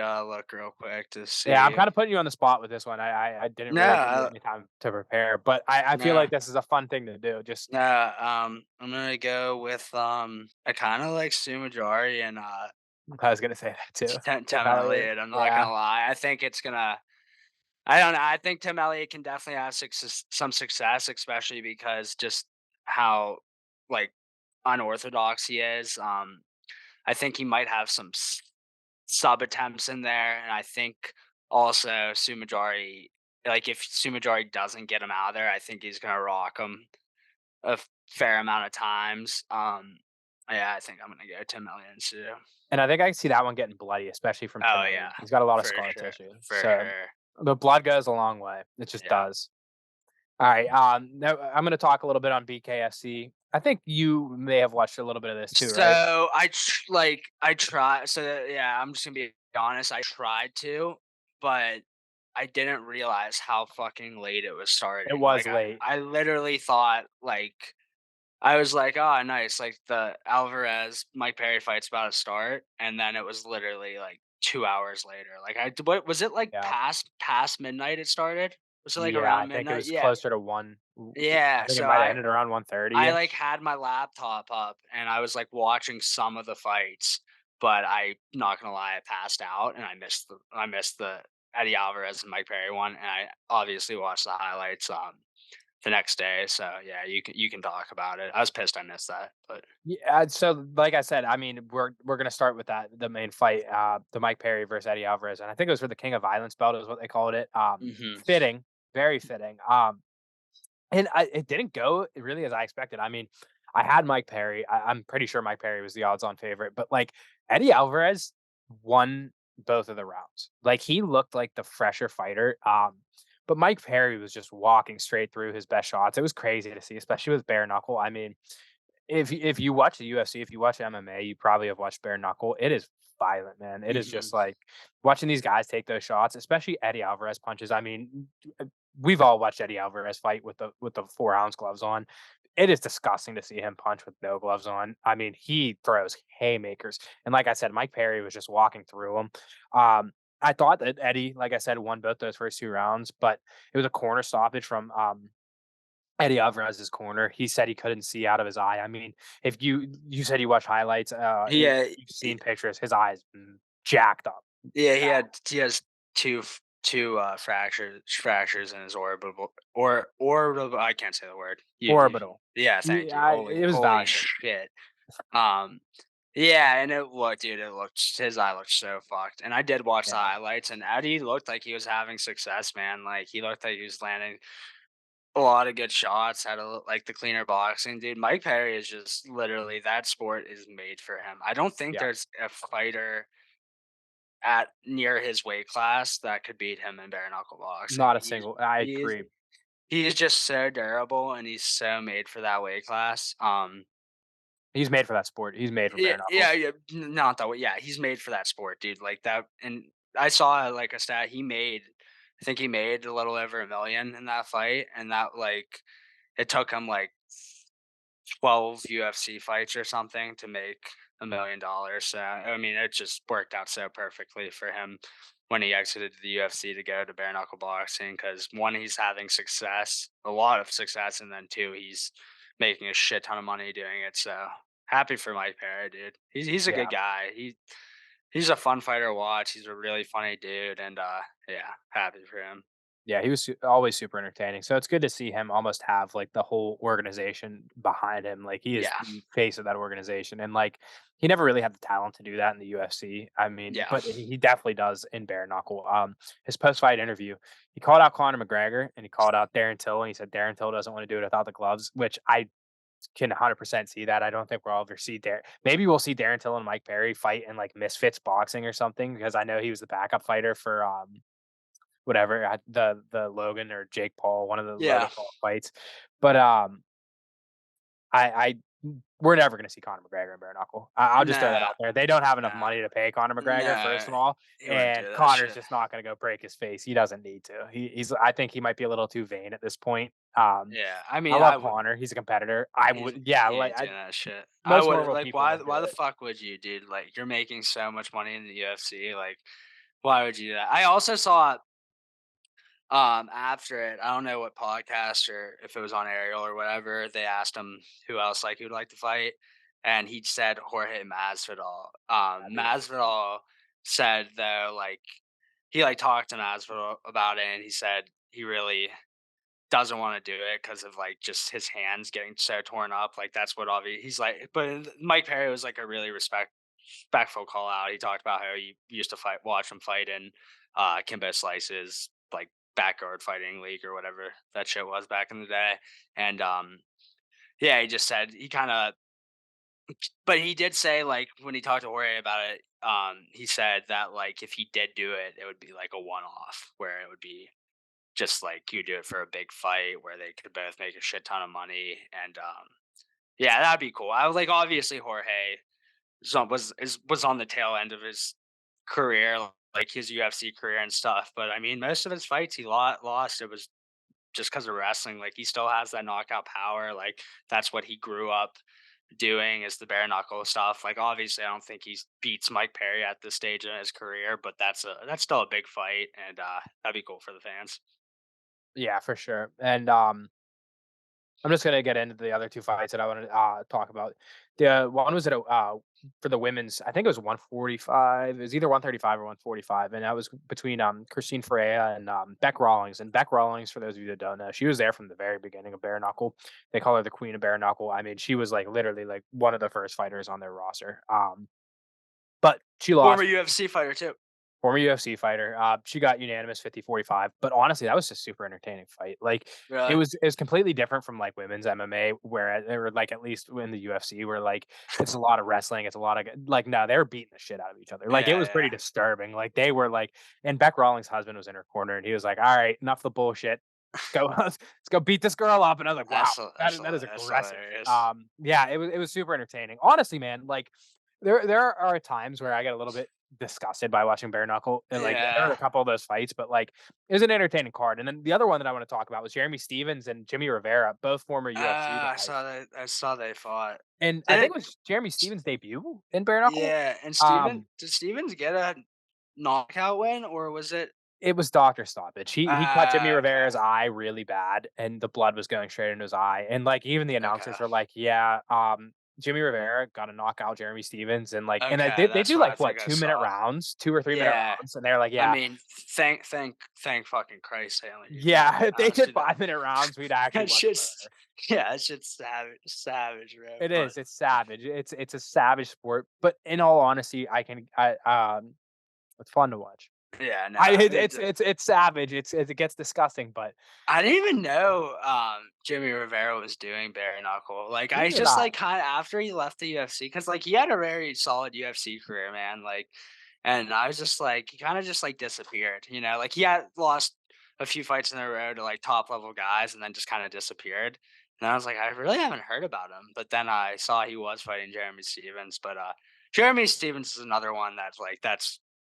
look real quick to Yeah, I'm see. kind of putting you on the spot with this one. I didn't No, really give you any time to prepare, but I feel no, like this is a fun thing to do. Just no. I'm gonna go with I kind of like Sumajari and I was gonna say that too. Tim Elliott. Elliott. I'm not Yeah. gonna lie. I think it's gonna. I don't know. I think Tim Elliott can definitely have some success, especially because just how like unorthodox he is. I think he might have some sub attempts in there, and I think also Sumajari. Like if Sumajari doesn't get him out of there, I think he's gonna rock him a fair amount of times. Yeah, I think I'm gonna go Tim Elliott and Sue. And I think I see that one getting bloody, especially from Tim Oh yeah, Elliott. He's got a lot of for scar sure, tissue. for So sure. the blood goes a long way. It just Yeah. does. All right. Now I'm gonna talk a little bit on BKFC. I think you may have watched a little bit of this too, right? So I try. So yeah, I'm just gonna be honest. I tried to, but I didn't realize how fucking late it was It starting. was Like late. I literally thought like I was like, oh nice, like the Alvarez Mike Perry fight's about to start, and then it was literally like 2 hours later. Like what was it like Yeah. past midnight? It started. Was it like Yeah, I around think it midnight? was Yeah, closer to one. I yeah. think it So might have ended around 1:30 I like ish. had my laptop up and I was like watching some of the fights, but I not gonna lie, I passed out and I missed the Eddie Alvarez and Mike Perry one, and I obviously watched the highlights the next day. So yeah, you can talk about it. I was pissed I missed that, but Yeah, so like I said, I mean, we're gonna start with that the main fight, the Mike Perry versus Eddie Alvarez, and I think it was for the King of Violence belt, is what they called it. hmm Fitting, very fitting. And it didn't go really as I expected. I mean, I had Mike Perry. I'm pretty sure Mike Perry was the odds-on favorite, but like Eddie Alvarez won both of the rounds. Like he looked like the fresher fighter. But Mike Perry was just walking straight through his best shots. It was crazy to see, especially with bare knuckle. I mean, if you watch the UFC, if you watch MMA, you probably have watched bare knuckle. It is violent, man. It is hmm just like watching these guys take those shots, especially Eddie Alvarez punches. I mean, we've all watched Eddie Alvarez fight with the 4 ounce gloves on. It is disgusting to see him punch with no gloves on. I mean, he throws haymakers, and like I said, Mike Perry was just walking through them. I thought that Eddie, like I said, won both those first 2 rounds, but it was a corner stoppage from Eddie Alvarez's corner. He said he couldn't see out of his eye. I mean, if you said you watch highlights, Yeah, you've seen pictures, his eyes jacked up. yeah, he has two fractures in his orbital. I can't say the word. Orbital. Yeah, thank you. It was Holy valuable. shit. Yeah, and his eye looked so fucked. And I did watch the Yeah. highlights, and Eddie looked like he was having success, man. Like he looked like he was landing a lot of good shots, had like the cleaner boxing, dude. Mike Perry is just literally that sport is made for him. I don't think Yeah. there's a fighter at near his weight class that could beat him in bare knuckle boxing. Not a single. I He's agree. he's just so durable and he's so made for that weight class. He's made for that sport. He's made for bare knuckle. Yeah, not that way. Yeah, he's made for that sport, dude. Like that, and I saw like a stat. I think he made a little over $1 million in that fight, and that like it took him like 12 UFC fights or something to make $1 million. So I mean, it just worked out so perfectly for him when he exited the UFC to go to bare knuckle boxing. Because one, he's having success, a lot of success, and then two, he's making a shit ton of money doing it. So happy for Mike Perry, dude. He's a Yeah. good guy. He's a fun fighter to watch. He's a really funny dude, and yeah, happy for him. Yeah, he was always super entertaining. So it's good to see him almost have like the whole organization behind him. Like he is Yeah, the face of that organization, and like he never really had the talent to do that in the UFC. I mean, yeah. but he definitely does in bare knuckle. His post fight interview, he called out Conor McGregor and he called out Darren Till, and he said Darren Till doesn't want to do it without the gloves, which I can 100% see that. I don't think we'll ever see Darren. Maybe we'll see Darren Till and Mike Perry fight in like Misfits boxing or something, because I know he was the backup fighter for whatever the Logan or Jake Paul, one of the Yeah. Logan Paul fights. But I we're never going to see Conor McGregor in bare knuckle. I'll just throw that out there. They don't have enough money to pay Conor McGregor, first of all, he wouldn't do and that Conor's shit. just not going to go break his face. He doesn't need to. He's. I think he might be a little too vain at this point. Yeah, I mean, I love would. Conor. He's a competitor. I would. Yeah, He like ain't doing that shit. I most would normal like people why wouldn't do why the it. fuck would you, dude? Like you're making so much money in the UFC. Like why would you do that? I also saw after it, I don't know what podcast or if it was on Ariel or whatever, they asked him who else like he would like to fight, and he said Jorge Masvidal. Masvidal said though, like he like talked to Masvidal about it, and he said he really doesn't want to do it because of like just his hands getting so torn up. Like that's what obviously he's like. But Mike Perry was like a really respectful call out. He talked about how he used to watch him fight in Kimbo Slice's like backyard fighting league or whatever that shit was back in the day. And yeah, he just said he kind of, but he did say like when he talked to Jorge about it, he said that like if he did do it, it would be like a one off where it would be just like you do it for a big fight where they could both make a shit ton of money. And yeah, that'd be cool. I was like, obviously Jorge was on the tail end of his career, like his UFC career and stuff. But I mean, most of his fights he lost. It was just because of wrestling. Like he still has that knockout power. Like that's what he grew up doing is the bare knuckle stuff. Like obviously, I don't think he beats Mike Perry at this stage in his career, but that's still a big fight, and that'd be cool for the fans. Yeah, for sure. And I'm just gonna get into the other 2 fights that I want to talk about. The one was for the women's. I think it was 145. It was either 135 or 145, and that was between Christine Ferreira and Beck Rawlings. And Beck Rawlings, for those of you that don't know, she was there from the very beginning of bare knuckle. They call her the Queen of bare knuckle. I mean, she was like literally like one of the first fighters on their roster. But she lost. Former UFC fighter too. Former UFC fighter. She got unanimous 50-45. But honestly, that was a super entertaining fight. Like Really? it was completely different from like women's MMA, where they were like, at least in the UFC, where like it's a lot of wrestling, it's a lot of like no, they were beating the shit out of each other. Like it was pretty disturbing. Like they were like, and Beck Rawlings' husband was in her corner, and he was like, "All right, enough the bullshit. Let's go beat this girl up." And I was like, "Wow, that is aggressive." Yeah, it was super entertaining. Honestly, man, like there are times where I get a little bit disgusted by watching bare knuckle, and like there were a couple of those fights, but like it was an entertaining card. And then the other one that I want to talk about was Jeremy Stevens and Jimmy Rivera, both former UFC guys. I saw they fought, and I think it was Jeremy Stevens' debut in bare knuckle. Yeah, and did Stevens get a knockout win, or was it? It was doctor stoppage. He cut Jimmy Rivera's Okay. eye really bad, and the blood was going straight into his eye. And like even the announcers Okay. were like, "Yeah, Jimmy Rivera got to knock out Jeremy Stevens," and like, and Okay, they that's do what I like what think I 2 minute saw. rounds, 2 or 3 minute Yeah. rounds, and they're like, I "Yeah, mean, thank fucking Christ they only do 2 yeah." minute If they rounds, did you know? 5 minute rounds, we'd actually That watch shit's more. yeah, that shit's savage, bro. It But is. It's savage. It's a savage sport. But in all honesty, it's fun to watch. yeah, no, It's savage. It gets disgusting, but I didn't even know Jimmy Rivera was doing bare knuckle. Like I neither did just I. like kind of after he left the UFC, because like he had a very solid UFC career, man. Like, and I was just like he kind of just like disappeared, you know. Like he had lost a few fights in a row to like top level guys, and then just kind of disappeared. And I was like, I really haven't heard about him. But then I saw he was fighting Jeremy Stevens. But Jeremy Stevens is another one that's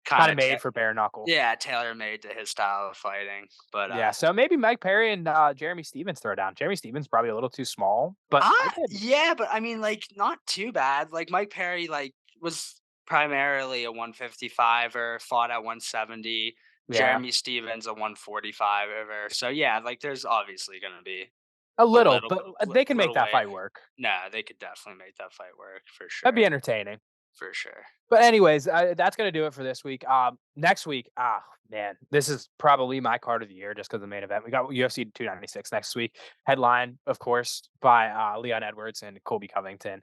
kind Kind of of made for bare knuckle. yeah, tailor made to his style of fighting. But Yeah, so maybe Mike Perry and Jeremy Stevens throw down. Jeremy Stevens probably a little too small, but again, yeah, but I mean, like, not too bad. Like Mike Perry, like, was primarily a 155er, fought at 170. yeah, Jeremy Stevens a 145er. So yeah, like, there's obviously gonna be a a little, little but bit, they can make little that weight. fight work. No, they could definitely make that fight work for That'd be sure, entertaining. for sure. But anyways, that's gonna do it for this week. Next week, man, this is probably my card of the year just because the main event. We got UFC 296 next week. Headline, of course, by Leon Edwards and Colby Covington.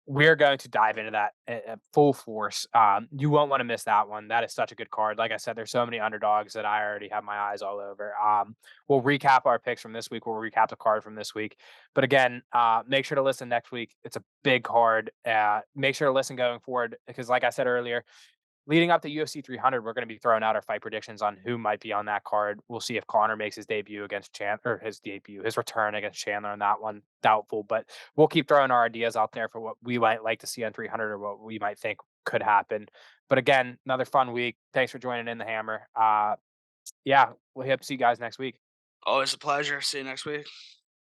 We're going to dive into that at full force. You won't want to miss that one. That is such a good card. Like I said, there's so many underdogs that I already have my eyes all over. We'll recap our picks from this week. We'll recap the card from this week. But again, make sure to listen next week. It's a big card. Make sure to listen going forward because, like I said earlier, leading up to UFC 300, we're going to be throwing out our fight predictions on who might be on that card. We'll see if Connor makes his debut against Chandler, or his return against Chandler on that one. Doubtful, but we'll keep throwing our ideas out there for what we might like to see on 300 or what we might think could happen. But again, another fun week. Thanks for joining in the Hammer. Yeah, we'll hope to see you guys next week. Always a pleasure. See you next week.